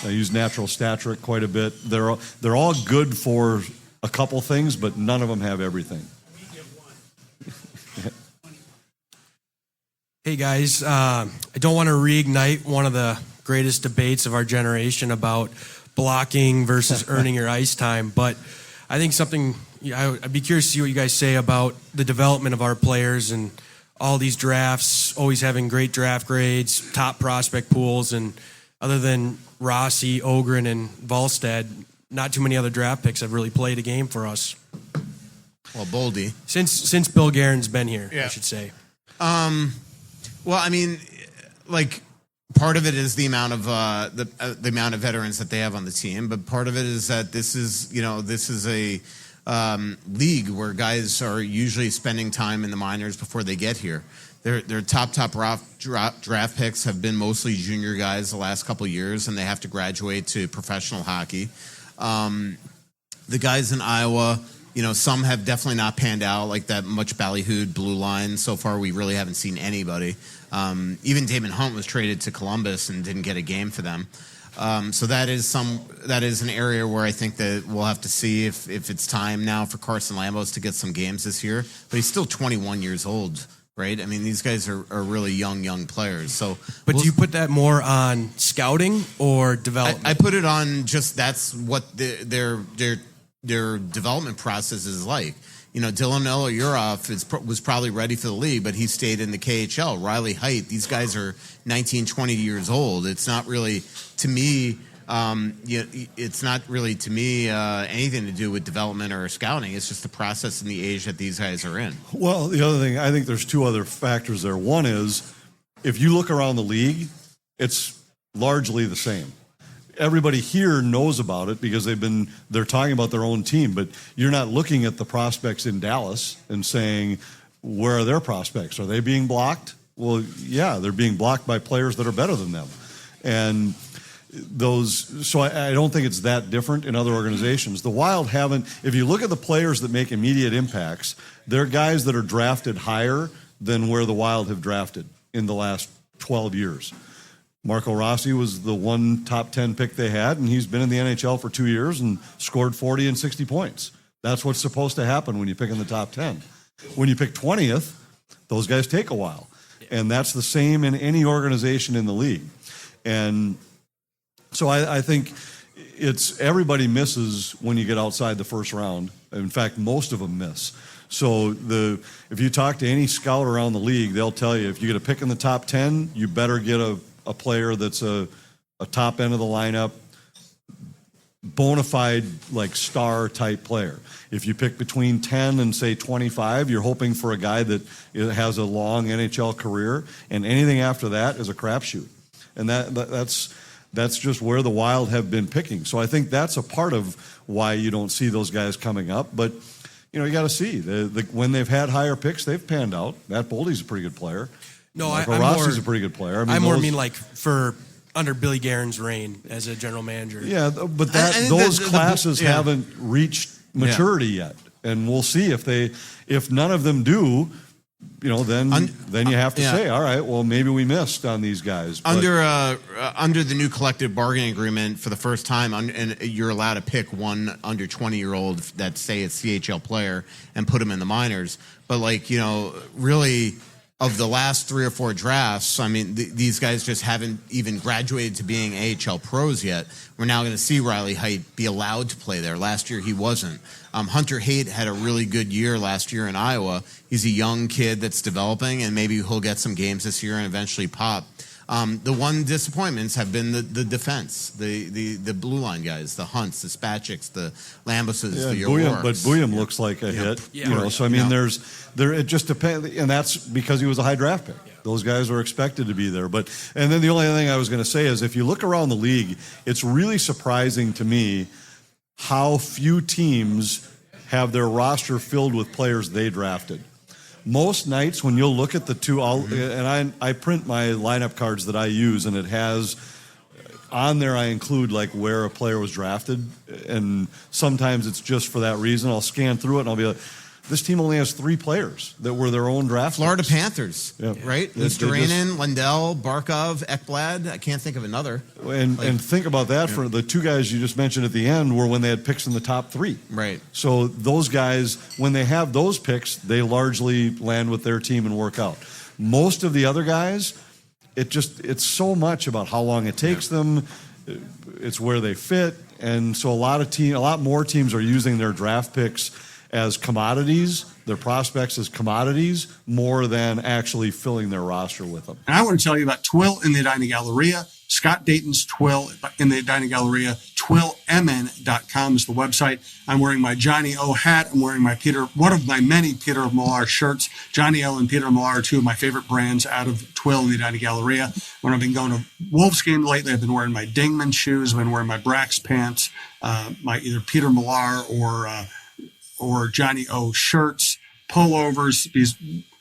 I use natural stat trick quite a bit. They're all good for a couple things, but none of them have everything. Hey guys, I don't want to reignite one of the greatest debates of our generation about blocking versus earning your ice time, but I think I'd be curious to see what you guys say about the development of our players and all these drafts, always having great draft grades, top prospect pools, and other than Rossi, Ogren, and Volstad, not too many other draft picks have really played a game for us. Well, Boldy. Since Bill Guerin's been here, Yeah. I should say. Well, I mean, like part of it is the amount of the amount of veterans that they have on the team, but part of it is that this is a league where guys are usually spending time in the minors before they get here. Their top draft picks have been mostly junior guys the last couple of years, and they have to graduate to professional hockey. The guys in Iowa, some have definitely not panned out, like that much ballyhooed blue line. So far, we really haven't seen anybody. Even Damon Hunt was traded to Columbus and didn't get a game for them. So that is an area where I think that we'll have to see if it's time now for Carson Lambos to get some games this year. But he's still 21 years old, right? I mean, these guys are really young players. So, But do you put that more on scouting or development? I put it on just that's what their development process is like. Dylan Eller-Urov was probably ready for the league, but he stayed in the KHL. Riley Height, these guys are 19, 20 years old. It's not really, to me, anything to do with development or scouting. It's just the process and the age that these guys are in. Well, the other thing, I think there's two other factors there. One is, if you look around the league, it's largely the same. Everybody here knows about it because they're talking about their own team, but you're not looking at the prospects in Dallas and saying, where are their prospects? Are they being blocked? Well, yeah, they're being blocked by players that are better than them. And so I don't think it's that different in other organizations. The Wild haven't, if you look at the players that make immediate impacts, they're guys that are drafted higher than where the Wild have drafted in the last 12 years. Marco Rossi was the one top 10 pick they had, and he's been in the NHL for 2 years and scored 40 and 60 points. That's what's supposed to happen when you pick in the top 10. When you pick 20th, those guys take a while. And that's the same in any organization in the league. And so I think everybody misses when you get outside the first round. In fact, most of them miss. So if you talk to any scout around the league, they'll tell you if you get a pick in the top 10, you better get a player that's a top end of the lineup, bona fide, like star type player. If you pick between 10 and say 25, you're hoping for a guy that has a long NHL career, and anything after that is a crapshoot. And that's just where the Wild have been picking. So I think that's a part of why you don't see those guys coming up. But you got to see when they've had higher picks, they've panned out. Matt Boldy's a pretty good player. No, Michael Rossi's a pretty good player. I mean like for under Billy Guerin's reign as a general manager. Yeah, but those classes haven't reached maturity yet, and we'll see if none of them do. Then you have to say, all right, well, maybe we missed on these guys. But Under the new collective bargaining agreement, for the first time, and you're allowed to pick one under 20-year-old that say a CHL player and put them in the minors. But really, of the last 3 or 4 drafts, I mean, these guys just haven't even graduated to being AHL pros yet. We're now going to see Riley Height be allowed to play there. Last year, he wasn't. Hunter Haight had a really good year last year in Iowa. He's a young kid that's developing, and maybe he'll get some games this year and eventually pop. The one disappointments have been the defense, the blue line guys, the Hunts, the Spachiks, the Lamboses, the O'Rourke's. But Bouillon looks like a hit. Yeah. So I mean, it just depends, and that's because he was a high draft pick. Those guys are expected to be there. And then the only other thing I was going to say is, if you look around the league, it's really surprising to me how few teams have their roster filled with players they drafted. Most nights when you'll look at the two, and I print my lineup cards that I use, and it has on there, I include like where a player was drafted, and sometimes it's just for that reason. I'll scan through it and I'll be like, This team only has 3 players that were their own draft Florida picks. Panthers, Yep. right? They Lusterainen, Lundell, Barkov, Ekblad. I can't think of another. And think about that for the 2 guys you just mentioned at the end were when they had picks in the top 3. Right. So those guys, when they have those picks, they largely land with their team and work out. Most of the other guys, it's so much about how long it takes them. It's where they fit. And so a lot more teams are using their draft picks as commodities, their prospects as commodities, more than actually filling their roster with them. And I want to tell you about Twill in the Edina Galleria. Scott Dayton's Twill in the Edina Galleria. TwillMN.com is the website. I'm wearing my Johnny O hat. I'm wearing one of my many Peter Millar shirts. Johnny O and Peter Millar are 2 of my favorite brands out of Twill in the Edina Galleria. When I've been going to Wolves games lately, I've been wearing my Dingman shoes. I've been wearing my Brax pants, my either Peter Millar or Johnny O shirts, pullovers.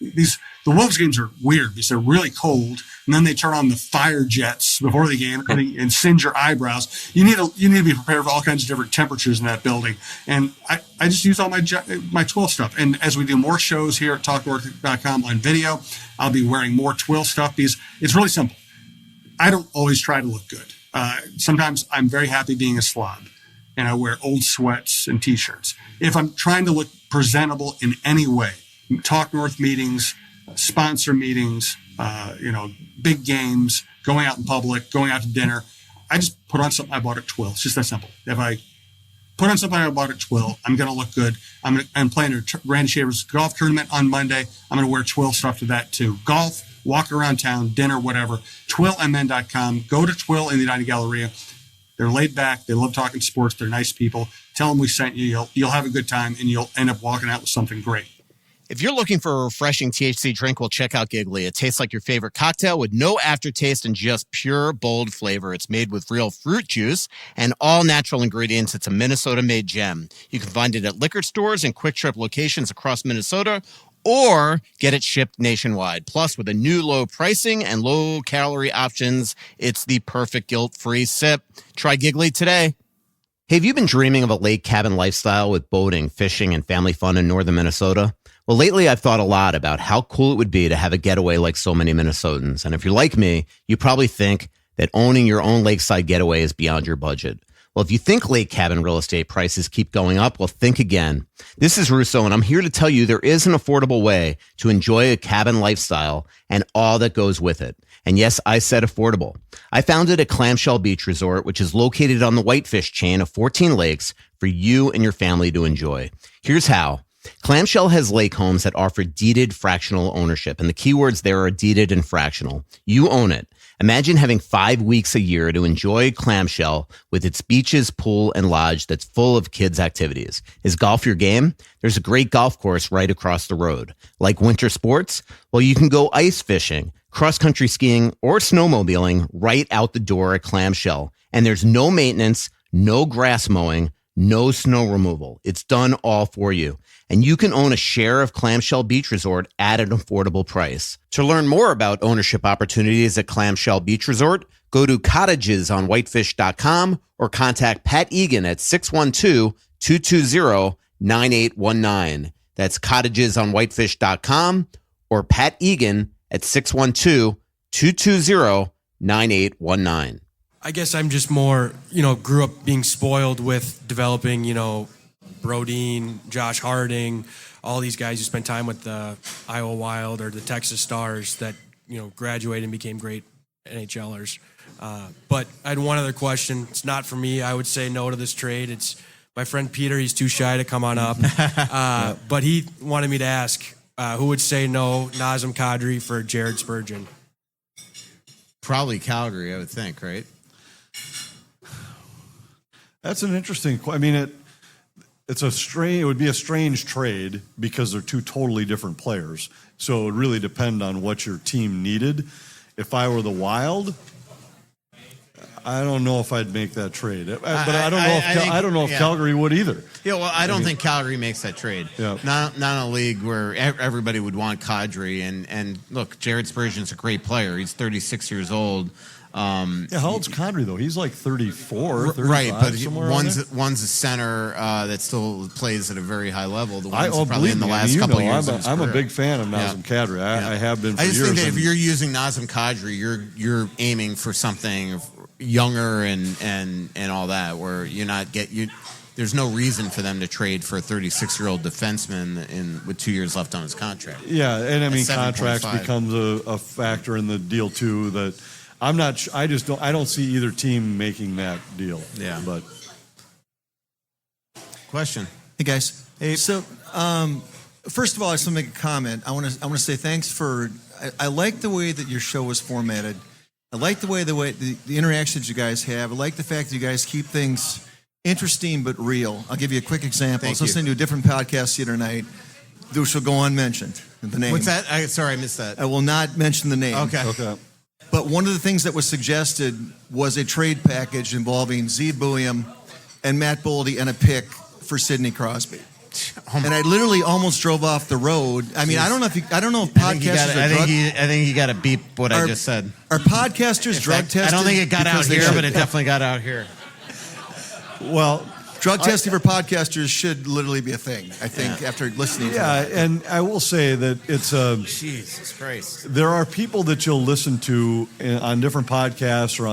The Wolves games are weird because they're really cold, and then they turn on the fire jets before the game and singe your eyebrows. You need to be prepared for all kinds of different temperatures in that building. And I just use all my Twill stuff. And as we do more shows here at TalkNorth.com on video, I'll be wearing more Twill stuff because it's really simple. I don't always try to look good. Sometimes I'm very happy being a slob, and I wear old sweats and T-shirts. If I'm trying to look presentable in any way, Talk North meetings, sponsor meetings, big games, going out in public, going out to dinner, I just put on something I bought at Twill. It's just that simple. If I put on something I bought at Twill, I'm going to look good. I'm playing a Randy Shavers golf tournament on Monday. I'm going to wear Twill stuff to that too. Golf, walk around town, dinner, whatever. TwillMN.com. Go to Twill in the Edina Galleria. They're laid back. They love talking sports. They're nice people. Tell them we sent you. You'll have a good time, and you'll end up walking out with something great. If you're looking for a refreshing THC drink, well, check out Giggly. It tastes like your favorite cocktail with no aftertaste and just pure, bold flavor. It's made with real fruit juice and all natural ingredients. It's a Minnesota-made gem. You can find it at liquor stores and Quick Trip locations across Minnesota, or get it shipped nationwide. Plus, with a new low pricing and low-calorie options, it's the perfect guilt-free sip. Try Giggly today. Hey, have you been dreaming of a lake cabin lifestyle with boating, fishing, and family fun in northern Minnesota? Well, lately I've thought a lot about how cool it would be to have a getaway like so many Minnesotans. And if you're like me, you probably think that owning your own lakeside getaway is beyond your budget. Well, if you think lake cabin real estate prices keep going up, well, think again. This is Russo, and I'm here to tell you there is an affordable way to enjoy a cabin lifestyle and all that goes with it. And yes, I said affordable. I founded a Clamshell Beach Resort, which is located on the Whitefish chain of 14 lakes for you and your family to enjoy. Here's how. Clamshell has lake homes that offer deeded fractional ownership, and the keywords there are deeded and fractional. You own it. Imagine having 5 weeks a year to enjoy Clamshell with its beaches, pool, and lodge that's full of kids' activities. Is golf your game? There's a great golf course right across the road. Like winter sports? Well, you can go ice fishing, cross-country skiing, or snowmobiling right out the door at Clamshell. And there's no maintenance, no grass mowing, no snow removal. It's done all for you. And you can own a share of Clamshell Beach Resort at an affordable price. To learn more about ownership opportunities at Clamshell Beach Resort, go to cottagesonwhitefish.com or contact Pat Egan at 612-220-9819. That's cottagesonwhitefish.com or Pat Egan at 612-220-9819. I guess I'm just more, grew up being spoiled with developing, Brodeen, Josh Harding, all these guys who spent time with the Iowa Wild or the Texas Stars that, graduated and became great NHLers. But I had one other question. It's not for me. I would say no to this trade. It's my friend Peter. He's too shy to come on up. But he wanted me to ask, who would say no, Nazem Kadri for Jared Spurgeon? Probably Calgary, I would think, right? That's an interesting question. I mean, it would be a strange trade because they're two totally different players. So it would really depend on what your team needed. If I were the Wild, I don't know if I'd make that trade. But I don't know if Calgary would either. Yeah, well, I don't think Calgary makes that trade. Yeah. Not in a league where everybody would want Kadri. And look, Jared Spurgeon's a great player. He's 36 years old. How old's Condrey though? He's like 34, 35, right? But somewhere one's around there. one's a center that still plays at a very high level. The one's believe probably in the me, last couple of years. I'm a big fan of Nazem Kadri. I have been for I years. just think that if you're using Nazem Kadri, you're aiming for something younger and all that, where you're not there's no reason for them to trade for a 36-year-old defenseman with 2 years left on his contract. Yeah, and I mean, At 7.5. contracts becomes a factor in the deal too. That I'm not. I don't see either team making that deal. Yeah. But question. Hey guys. Hey. So, first of all, I just want to make a comment. I want to say thanks for. I like the way that your show was formatted. I like the way the interactions you guys have. I like the fact that you guys keep things interesting but real. I'll give you a quick example. I was listening to a different podcast the other night, which will go unmentioned. The name. What's that? Sorry, I missed that. I will not mention the name. Okay. But one of the things that was suggested was a trade package involving Z Buium and Matt Boldy and a pick for Sidney Crosby. And I literally almost drove off the road. I mean, I don't know if podcasters are drug. I think you got to beep what I just said. Are podcasters drug tested? I don't think it got out here, but it definitely got out here. Well, drug testing for podcasters should literally be a thing, I think, after listening to that. Yeah, and I will say that it's Jesus Christ. There are people that you'll listen to on different podcasts or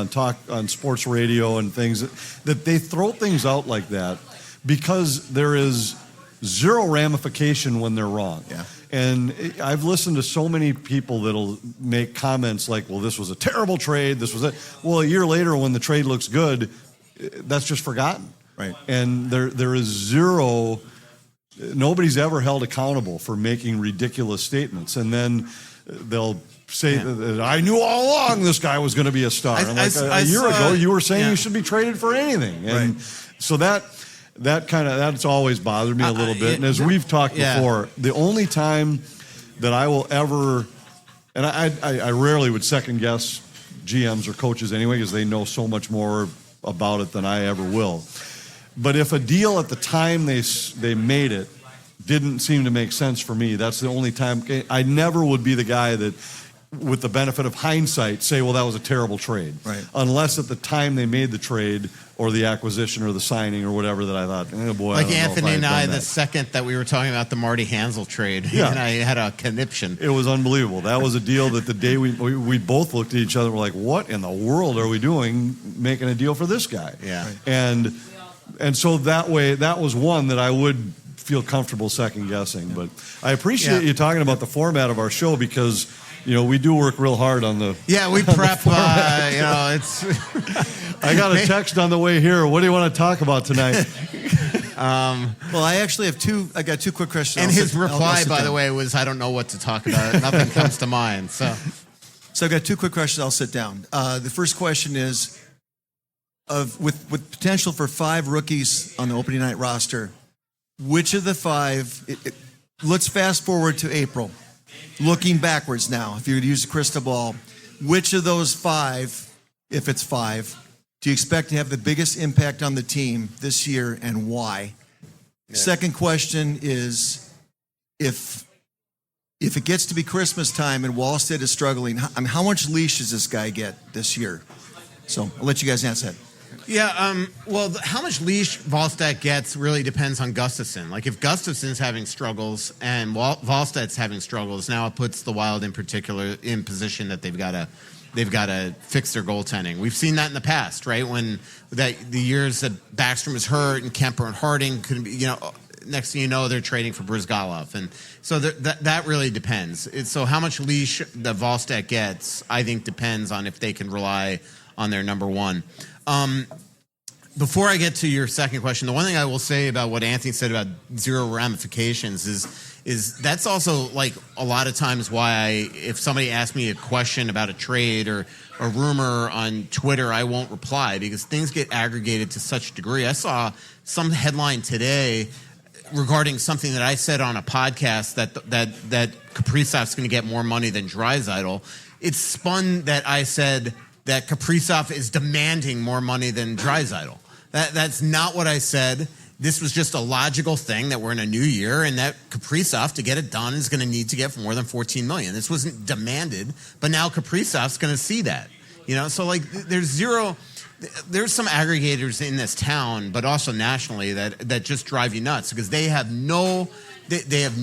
on sports radio and things that they throw things out like that because there is zero ramification when they're wrong. Yeah. And I've listened to so many people that'll make comments like, well, this was a terrible trade, this was it. Well, a year later when the trade looks good, that's just forgotten. Right. And there is zero, nobody's ever held accountable for making ridiculous statements. And then they'll say that I knew all along this guy was going to be a star. A year ago, you were saying you should be traded for anything. And so that's always bothered me a little bit. And as we've talked before, the only time that I will ever, and I rarely would second guess GMs or coaches anyway, because they know so much more about it than I ever will. But if a deal at the time they made it didn't seem to make sense for me, that's the only time. I never would be the guy that, with the benefit of hindsight, say, well, that was a terrible trade. Right. Unless at the time they made the trade or the acquisition or the signing or whatever that I thought, oh boy, Like I don't know Anthony if and I'd I, done the that. second that we were talking about the Marty Hansel trade, Yeah. and I had a conniption. It was unbelievable. That was a deal that the day we both looked at each other and were like, what in the world are we doing making a deal for this guy? Yeah. Right. And so that way, that was one that I would feel comfortable second guessing. But I appreciate you talking about the format of our show because, we do work real hard on the. Yeah, we prep. It's. I got a text on the way here. What do you want to talk about tonight? Well, I actually have I got two quick questions. And his reply, by the way, was, "I don't know what to talk about. Nothing comes to mind." So I've got two quick questions. I'll sit down. The first question is, with potential for 5 rookies on the opening night roster, which of the 5? Let's fast forward to April. Looking backwards now, if you were to use a crystal ball, which of those 5, if it's 5, do you expect to have the biggest impact on the team this year, and why? Yeah. Second question is, if it gets to be Christmas time and Wallstead is struggling, how much leash does this guy get this year? So I'll let you guys answer that. Yeah, well, how much leash Wallstedt gets really depends on Gustafsson. Like, if Gustafsson's having struggles and Wallstedt's having struggles, now it puts the Wild in particular in position that they've got to fix their goaltending. We've seen that in the past, right? When the years that Backstrom was hurt and Kemper and Harding couldn't be, next thing you know, they're trading for Brizgalov. And so that really depends. So how much leash the Wallstedt gets, I think, depends on if they can rely on their number one. Before I get to your second question, the one thing I will say about what Anthony said about zero ramifications is that's also, like, a lot of times why if somebody asks me a question about a trade or a rumor on Twitter, I won't reply because things get aggregated to such a degree. I saw some headline today regarding something that I said on a podcast that Kaprizov's going to get more money than Draisaitl. It's spun that I said that Kaprizov is demanding more money than Draisaitl. That's not what I said. This was just a logical thing that we're in a new year and that Kaprizov, to get it done, is going to need to get more than $14 million. This wasn't demanded, but now Kaprizov's going to see that. So like there's zero. There's some aggregators in this town, but also nationally that just drive you nuts because they have they have,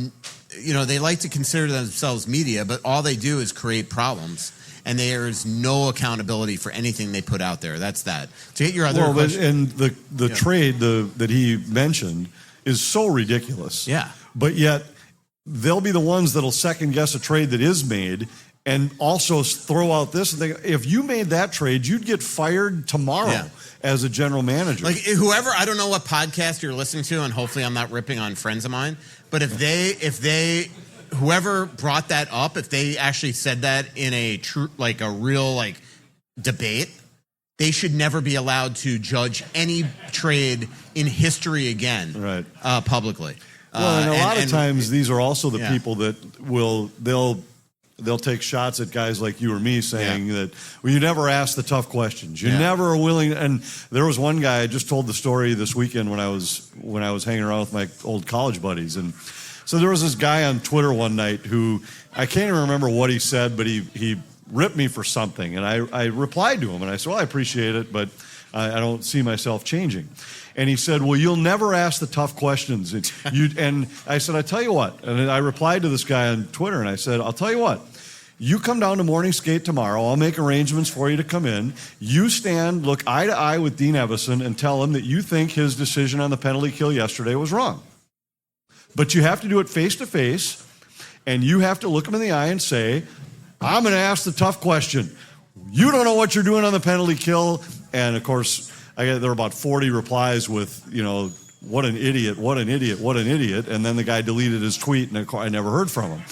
they like to consider themselves media, but all they do is create problems. And there is no accountability for anything they put out there. That's that. To get your other question. And the trade that he mentioned is so ridiculous. Yeah. But yet they'll be the ones that'll second guess a trade that is made and also throw out this. And if you made that trade, you'd get fired tomorrow as a general manager. Like whoever, I don't know what podcast you're listening to, and hopefully I'm not ripping on friends of mine, but if they whoever brought that up, if they actually said that in a real debate, they should never be allowed to judge any trade in history again, right? Publicly. Well, and a lot of times these are also the people that they'll take shots at guys like you or me saying that, well, you never ask the tough questions. You never are willing. And there was one guy, I just told the story this weekend when I was hanging around with my old college buddies. And so there was this guy on Twitter one night who, I can't even remember what he said, but he ripped me for something. And I replied to him and I said, well, I appreciate it, but I don't see myself changing. And he said, well, you'll never ask the tough questions. And I said, I tell you what. And I replied to this guy on Twitter, and I said, I'll tell you what. You come down to morning skate tomorrow. I'll make arrangements for you to come in. You look eye to eye with Dean Evison and tell him that you think his decision on the penalty kill yesterday was wrong. But you have to do it face to face, and you have to look him in the eye and say, I'm going to ask the tough question. You don't know what you're doing on the penalty kill. And, of course, there were about 40 replies with, what an idiot, what an idiot, what an idiot. And then the guy deleted his tweet, and I never heard from him.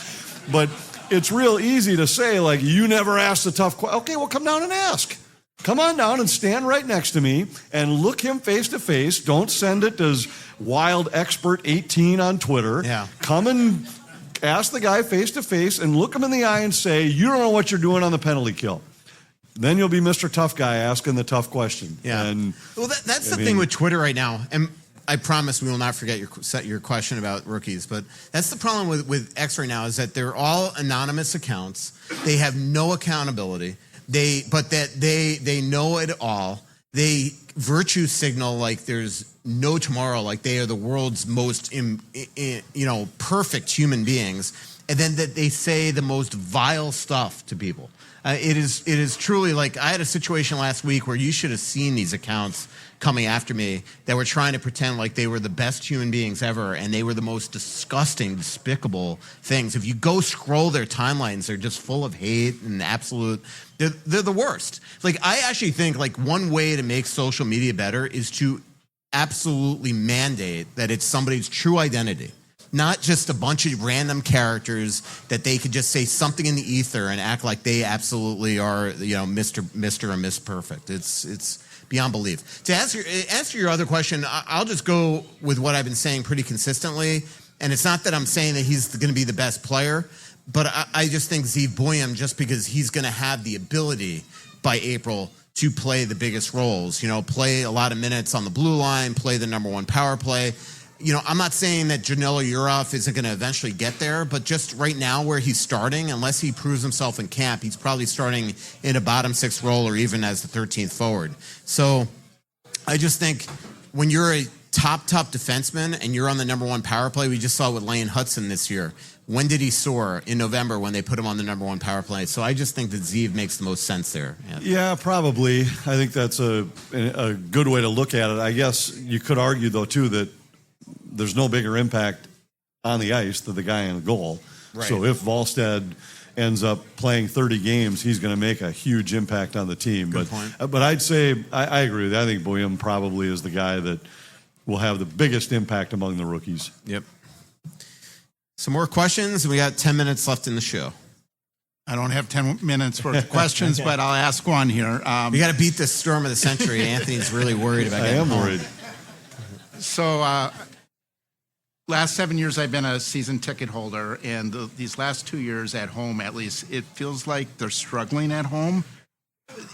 But it's real easy to say, you never asked the tough question. Okay, well, come down and ask. Come on down and stand right next to me and look him face to face. Don't send it as Wild Expert 18 on Twitter. Yeah. Come and ask the guy face to face and look him in the eye and say, you don't know what you're doing on the penalty kill. Then you'll be Mr. Tough Guy asking the tough question. Yeah. And, well, that's the thing with Twitter right now. And I promise we will not forget your question about rookies. But that's the problem with X right now is that they're all anonymous accounts. They have no accountability. They know it all. They virtue signal like there's no tomorrow. Like they are the world's most perfect human beings. And then that they say the most vile stuff to people. It is truly like I had a situation last week where you should have seen these accounts coming after me that were trying to pretend like they were the best human beings ever, and they were the most disgusting, despicable things. If you go scroll their timelines, they're just full of hate and absolute. They're the worst. Like I actually think like one way to make social media better is to absolutely mandate that it's somebody's true identity. Not just a bunch of random characters that they could just say something in the ether and act like they absolutely are, Mr. or Miss Perfect. It's beyond belief. To answer your other question, I'll just go with what I've been saying pretty consistently. And it's not that I'm saying that he's going to be the best player, but I just think Zeev Buium, just because he's going to have the ability by April to play the biggest roles, play a lot of minutes on the blue line, play the number one power play. I'm not saying that Janilo Yurov isn't going to eventually get there, but just right now where he's starting, unless he proves himself in camp, he's probably starting in a bottom six role or even as the 13th forward. So I just think when you're a top defenseman and you're on the number one power play, we just saw it with Lane Hudson this year. When did he soar? In November when they put him on the number one power play. So I just think that Zeev makes the most sense there. Yeah, probably. I think that's a good way to look at it. I guess you could argue, though, too, that there's no bigger impact on the ice than the guy in the goal. Right. So if Volstad ends up playing 30 games, he's going to make a huge impact on the team. Good point. But I'd say I agree with you. I think Buium probably is the guy that will have the biggest impact among the rookies. Yep. Some more questions. We got 10 minutes left in the show. I don't have 10 minutes for questions, but I'll ask one here. We got to beat this storm of the century. Anthony's really worried about getting home. worried. So last 7 years I've been a season ticket holder, and these last 2 years at home, at least, it feels like they're struggling at home.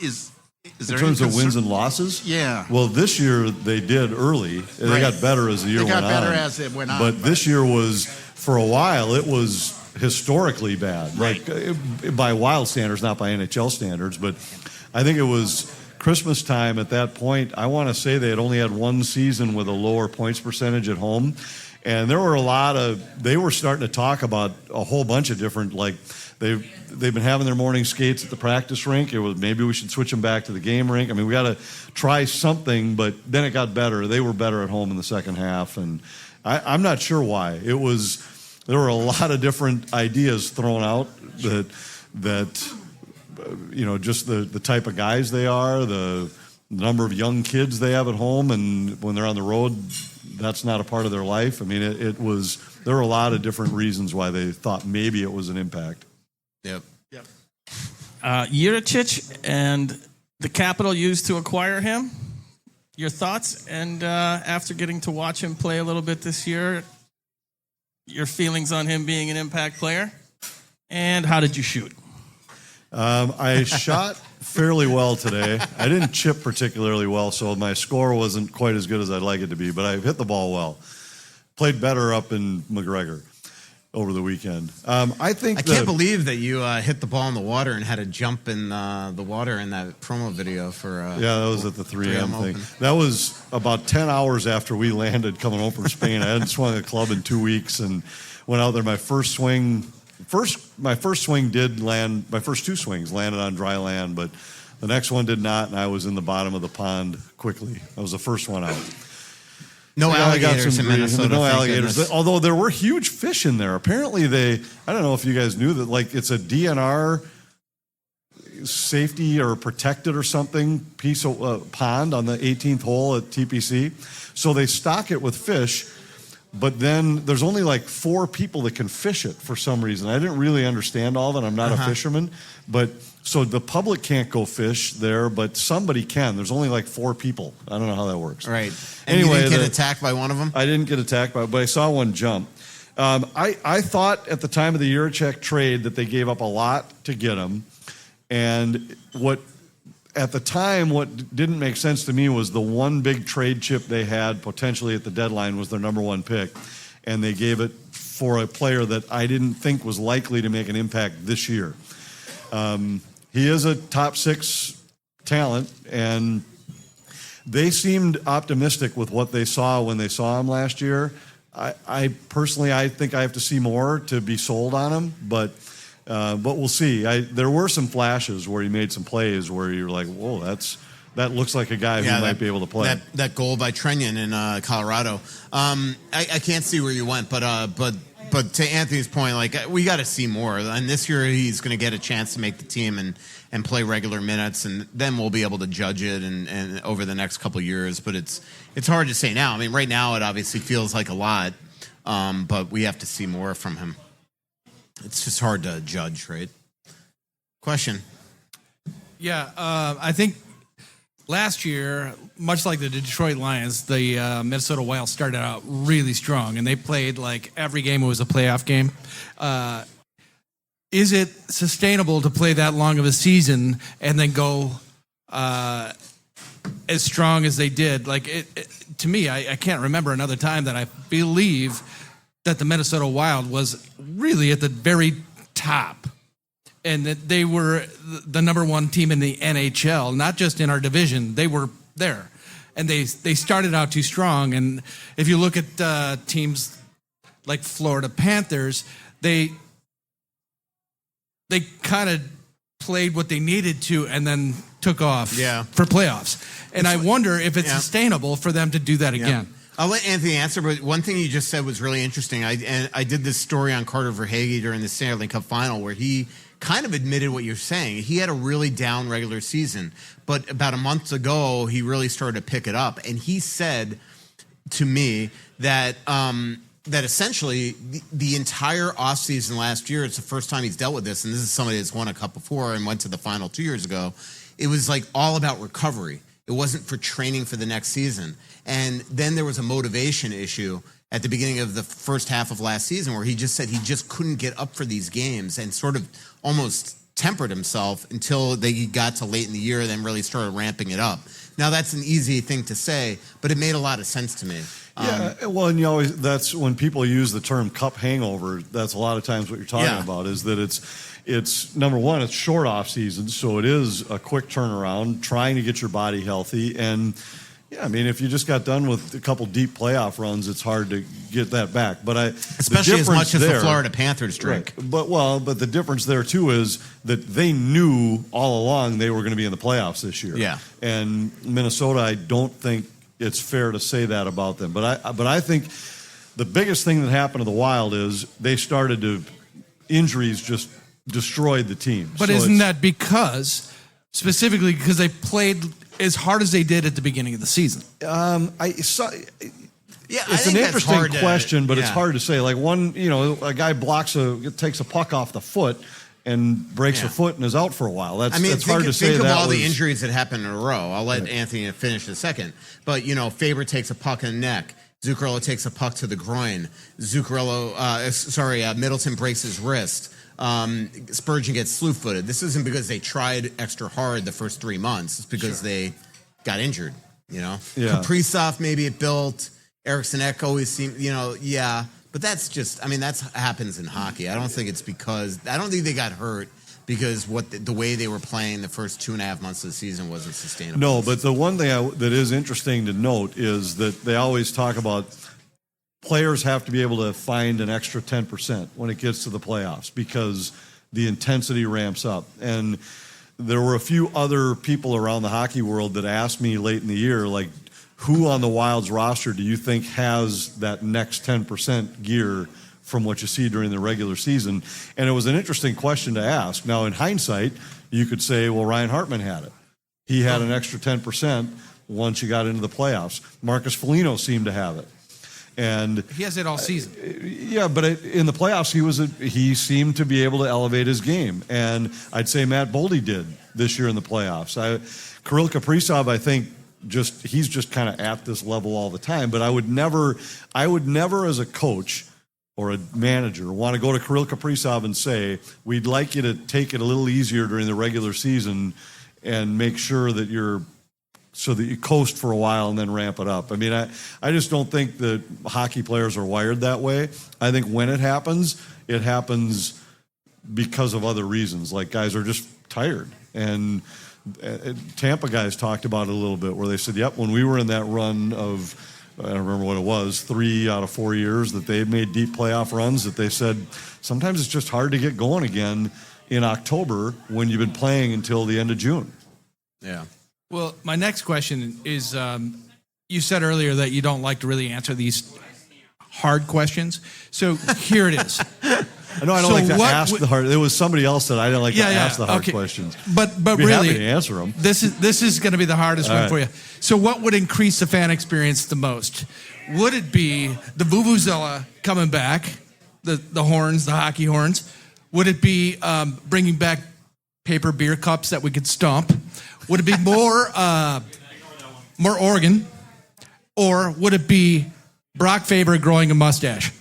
Is there in terms any of wins and losses? Yeah. Well, this year they did early. They got better as the year went on. They got better as it went on. But this year was, for a while, it was historically bad. Right. Like by Wild standards, not by NHL standards. But I think it was Christmas time at that point. I want to say they had only had one season with a lower points percentage at home. And there were they were starting to talk about a whole bunch of different, like, they've been having their morning skates at the practice rink. It was, maybe we should switch them back to the game rink. I mean, we got to try something, but then it got better. They were better at home in the second half. And I'm not sure why. There were a lot of different ideas thrown out that just the type of guys they are, the number of young kids they have at home, and when they're on the road, that's not a part of their life. I mean, there were a lot of different reasons why they thought maybe it was an impact. Yep. Juricic and the capital used to acquire him. Your thoughts? And after getting to watch him play a little bit this year, your feelings on him being an impact player? And how did you shoot? I shot fairly well today. I didn't chip particularly well, so my score wasn't quite as good as I'd like it to be, but I hit the ball well. Played better up in McGregor over the weekend. I can't believe that you hit the ball in the water and had to jump in the water in that promo video for. Yeah, that was at the 3M thing. That was about 10 hours after we landed coming home from Spain. I hadn't swung a club in 2 weeks and went out there. My first swing did land. My first two swings landed on dry land, but the next one did not, and I was in the bottom of the pond quickly. I was the first one out. No alligators in Minnesota. No alligators. Although there were huge fish in there. Apparently I don't know if you guys knew that, like, it's a DNR safety or protected or something piece of pond on the 18th hole at TPC. So they stock it with fish, but then there's only like 4 people that can fish it for some reason. I didn't really understand all that. I'm not a fisherman, but so the public can't go fish there, but somebody can. There's only like 4 people. I don't know how that works. Right. And anyway, you didn't get attacked by one of them? I didn't get attacked by, but I saw one jump. I thought at the time of the Juricic trade that they gave up a lot to get him, and at the time, what didn't make sense to me was the one big trade chip they had potentially at the deadline was their number 1 pick, and they gave it for a player that I didn't think was likely to make an impact this year. He is a top 6 talent, and they seemed optimistic with what they saw when they saw him last year. I personally think I have to see more to be sold on him, but we'll see. There were some flashes where he made some plays where you're like, whoa, that looks like a guy who might be able to play. That goal by Trenyon in Colorado. I can't see where you went, but to Anthony's point, like, we got to see more. And this year he's going to get a chance to make the team and play regular minutes, and then we'll be able to judge it and over the next couple of years. But it's hard to say now. I mean, right now it obviously feels like a lot, but we have to see more from him. It's just hard to judge, right? Question. Yeah, I think last year, much like the Detroit Lions, the Minnesota Wild started out really strong, and they played like every game was a playoff game. Is it sustainable to play that long of a season and then go as strong as they did? Like, to me, I can't remember another time that I believe that the Minnesota Wild was really at the very top, and that they were the number 1 team in the NHL, not just in our division. They were there, and they started out too strong. And if you look at teams like Florida Panthers, they kind of played what they needed to and then took off for playoffs. And I wonder if it's sustainable for them to do that again. I'll let Anthony answer, but one thing you just said was really interesting. I did this story on Carter Verhaeghe during the Stanley Cup final where he kind of admitted what you're saying. He had a really down regular season, but about a month ago, he really started to pick it up. And he said to me that that essentially the entire offseason last year, it's the first time he's dealt with this, and this is somebody that's won a cup before and went to the final 2 years ago, it was like all about recovery. It wasn't for training for the next season. And then there was a motivation issue at the beginning of the first half of last season where he just said he just couldn't get up for these games and sort of almost tempered himself until they got to late in the year and then really started ramping it up. Now, that's an easy thing to say, but it made a lot of sense to me. Yeah, well, and that's when people use the term cup hangover, that's a lot of times what you're talking about is that it's number one, it's short off season, so it is a quick turnaround, trying to get your body healthy. And yeah, I mean, if you just got done with a couple deep playoff runs, it's hard to get that back. But especially as much as the Florida Panthers drink. Right. But the difference there too is that they knew all along they were going to be in the playoffs this year. Yeah. And Minnesota, I don't think it's fair to say that about them. But I think the biggest thing that happened to the Wild is they started to injuries just destroyed the team. But so isn't that specifically because they played as hard as they did at the beginning of the season? It's an interesting question, but it's hard to say. Like a guy takes a puck off the foot and breaks a foot and is out for a while. That's hard to say. Think of all the injuries that happened in a row. I'll let Anthony finish in a second. But, Faber takes a puck in the neck. Zuccarello takes a puck to the groin. Middleton breaks his wrist. Spurgeon gets slew-footed. This isn't because they tried extra hard the first 3 months. It's because they got injured, Kaprizov maybe it built. Eriksson Ek always seemed, But that's that happens in hockey. I don't think they got hurt because the way they were playing the first 2.5 months of the season wasn't sustainable. No, but the one thing that is interesting to note is that they always talk about players have to be able to find an extra 10% when it gets to the playoffs because the intensity ramps up. And there were a few other people around the hockey world that asked me late in the year, like, who on the Wild's roster do you think has that next 10% gear from what you see during the regular season? And it was an interesting question to ask. Now, in hindsight, you could say, well, Ryan Hartman had it. He had an extra 10% once you got into the playoffs. Marcus Foligno seemed to have it. And he has it all season. Yeah, but in the playoffs, he seemed to be able to elevate his game. And I'd say Matt Boldy did this year in the playoffs. Kirill Kaprizov, I think, he's just kind of at this level all the time. But I would never as a coach or a manager want to go to Kirill Kaprizov and say, we'd like you to take it a little easier during the regular season and make sure that so that you coast for a while and then ramp it up. I mean, I just don't think that hockey players are wired that way. I think when it happens because of other reasons. Like guys are just tired. And Tampa guys talked about it a little bit where they said, yep, when we were in that run of, I don't remember what it was, 3 out of 4 years that they made deep playoff runs, that they said sometimes it's just hard to get going again in October when you've been playing until the end of June. Yeah. Well, my next question is, you said earlier that you don't like to really answer these hard questions. So here it is. I know I don't like to ask the hard. There was somebody else that I didn't like to ask the hard questions. But I'd be really, happy to answer them. This is going to be the hardest one for you. So what would increase the fan experience the most? Would it be the Vuvuzela coming back, the horns, the hockey horns? Would it be bringing back paper beer cups that we could stomp? Would it be more Oregon? Or would it be Brock Faber growing a mustache?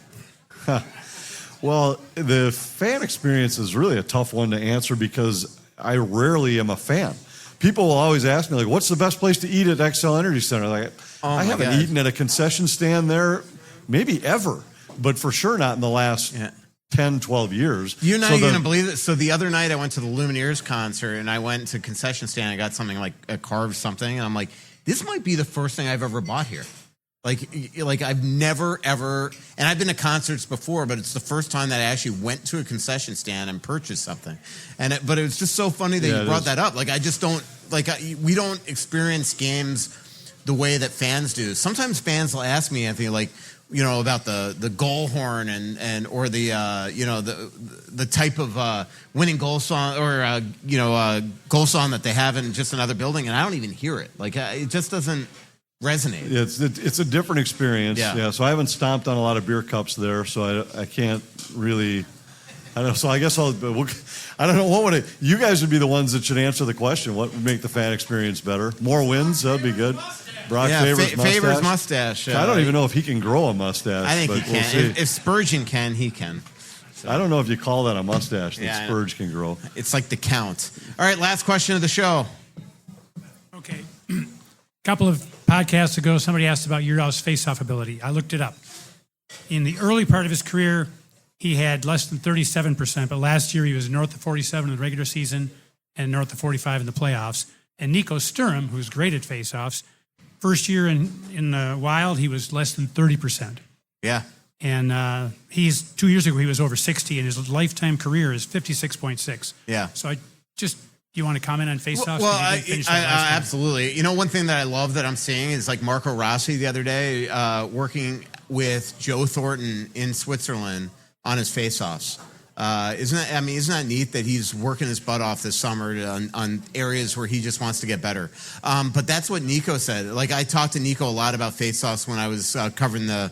Well, the fan experience is really a tough one to answer because I rarely am a fan. People will always ask me, like, what's the best place to eat at XL Energy Center? Like, I haven't eaten at a concession stand there maybe ever, but for sure not in the last 10, 12 years. You're not even going to believe it. So the other night I went to the Lumineers concert and I went to concession stand and got something like a carved something. And I'm like, this might be the first thing I've ever bought here. Like I've never, ever, and I've been to concerts before, but it's the first time that I actually went to a concession stand and purchased something. But it was just so funny that you brought that up. Like, I just don't, we don't experience games the way that fans do. Sometimes fans will ask me, Anthony, like, about the goal horn or the the type of winning goal song or goal song that they have in just another building, and I don't even hear it. Like, it just doesn't resonate. It's a different experience. Yeah. So I haven't stomped on a lot of beer cups there, so I can't really. I don't know. So I guess I don't know what would you guys would be the ones that should answer the question. What would make the fan experience better? More wins, that'd be good. Brock Faber's mustache. I don't even know if he can grow a mustache. I think he can. If Spurgeon can, he can. So. I don't know if you call that a mustache that Spurge can grow. It's like the Count. All right, last question of the show. Okay. couple of podcasts ago, somebody asked about Yurdov's face-off ability. I looked it up. In the early part of his career, he had less than 37%, but last year he was north of 47 in the regular season and north of 45 in the playoffs. And Nico Sturm, who's great at face-offs, first year in the Wild, he was less than 30%. Yeah. And he's 2 years ago, he was over 60, and his lifetime career is 56.6. Yeah. So you want to comment on face-offs? Well, absolutely. You know, one thing that I love that I'm seeing is like Marco Rossi the other day working with Joe Thornton in Switzerland on his face-offs. Isn't that neat that he's working his butt off this summer on areas where he just wants to get better? But that's what Nico said. Like, I talked to Nico a lot about face-offs when I was covering the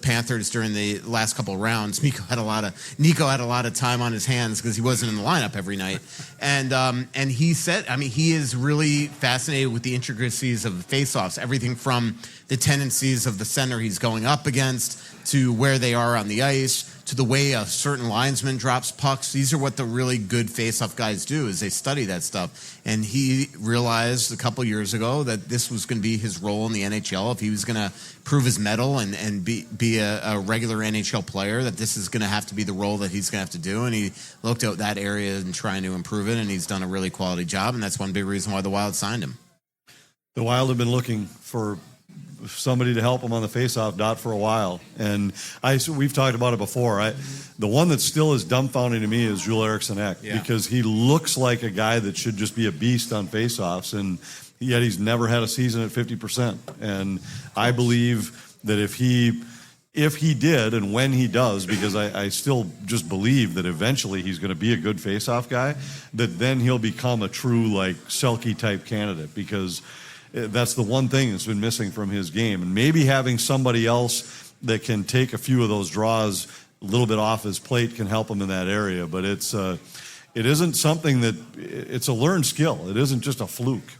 Panthers during the last couple of rounds. Nico had a lot of time on his hands because he wasn't in the lineup every night. And he said, he is really fascinated with the intricacies of the face-offs, everything from the tendencies of the center he's going up against to where they are on the ice, to the way a certain linesman drops pucks. These are what the really good face-off guys do, is they study that stuff. And he realized a couple years ago that this was going to be his role in the NHL. If he was going to prove his mettle and be a regular NHL player, that this is going to have to be the role that he's going to have to do. And he looked at that area and trying to improve it, and he's done a really quality job. And that's one big reason why the Wild signed him. The Wild have been looking for somebody to help them on the faceoff dot for a while, and we've talked about it before. The one that still is dumbfounding to me is Joel Eriksson Ek, because he looks like a guy that should just be a beast on faceoffs, and yet he's never had a season at 50%. And I believe that if he did, and when he does, because I still just believe that eventually he's going to be a good faceoff guy, that then he'll become a true like Selke type candidate, because that's the one thing that's been missing from his game. And maybe having somebody else that can take a few of those draws a little bit off his plate can help him in that area. But it isn't something that, it's a learned skill. It isn't just a fluke.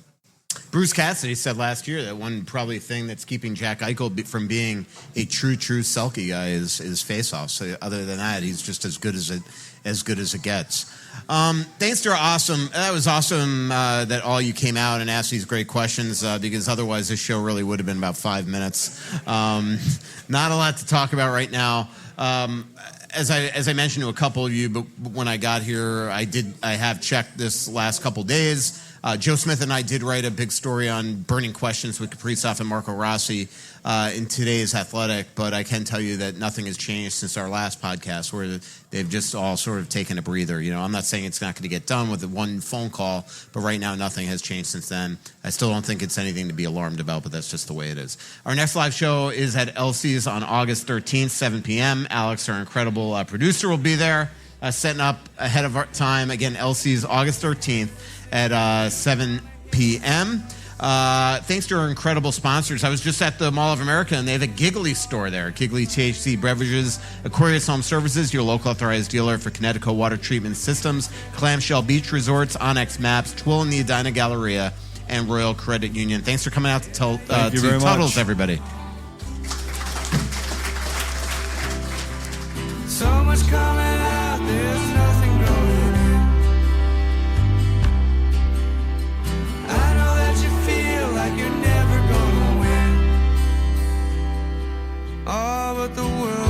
Bruce Cassidy said last year that one probably thing that's keeping Jack Eichel from being a true Selke guy is face-offs. So other than that, he's just as good as it gets. Thanks to awesome. That was awesome that all you came out and asked these great questions, because otherwise this show really would have been about 5 minutes. Not a lot to talk about right now. As I mentioned to a couple of you, but when I got here, I have checked this last couple days. Joe Smith and I did write a big story on burning questions with Kaprizov and Marco Rossi in today's Athletic, but I can tell you that nothing has changed since our last podcast, where they've just all sort of taken a breather. You know, I'm not saying it's not going to get done with the one phone call, but right now nothing has changed since then. I still don't think it's anything to be alarmed about, but that's just the way it is. Our next live show is at LC's on August 13th, 7 p.m. Alex, our incredible producer, will be there, setting up ahead of our time. Again, LC's August 13th at 7 p.m. Thanks to our incredible sponsors. I was just at the Mall of America, and they have a Giggly store there. Giggly THC Beverages, Aquarius Home Services, your local authorized dealer for Connecticut Water Treatment Systems, Clamshell Beach Resorts, Onyx Maps, Twill and the Edina Galleria, and Royal Credit Union. Thanks for coming out to Tuddles, everybody. So much coming out, there's nothing going in. I know that you feel like you're never gonna win. Oh, but the world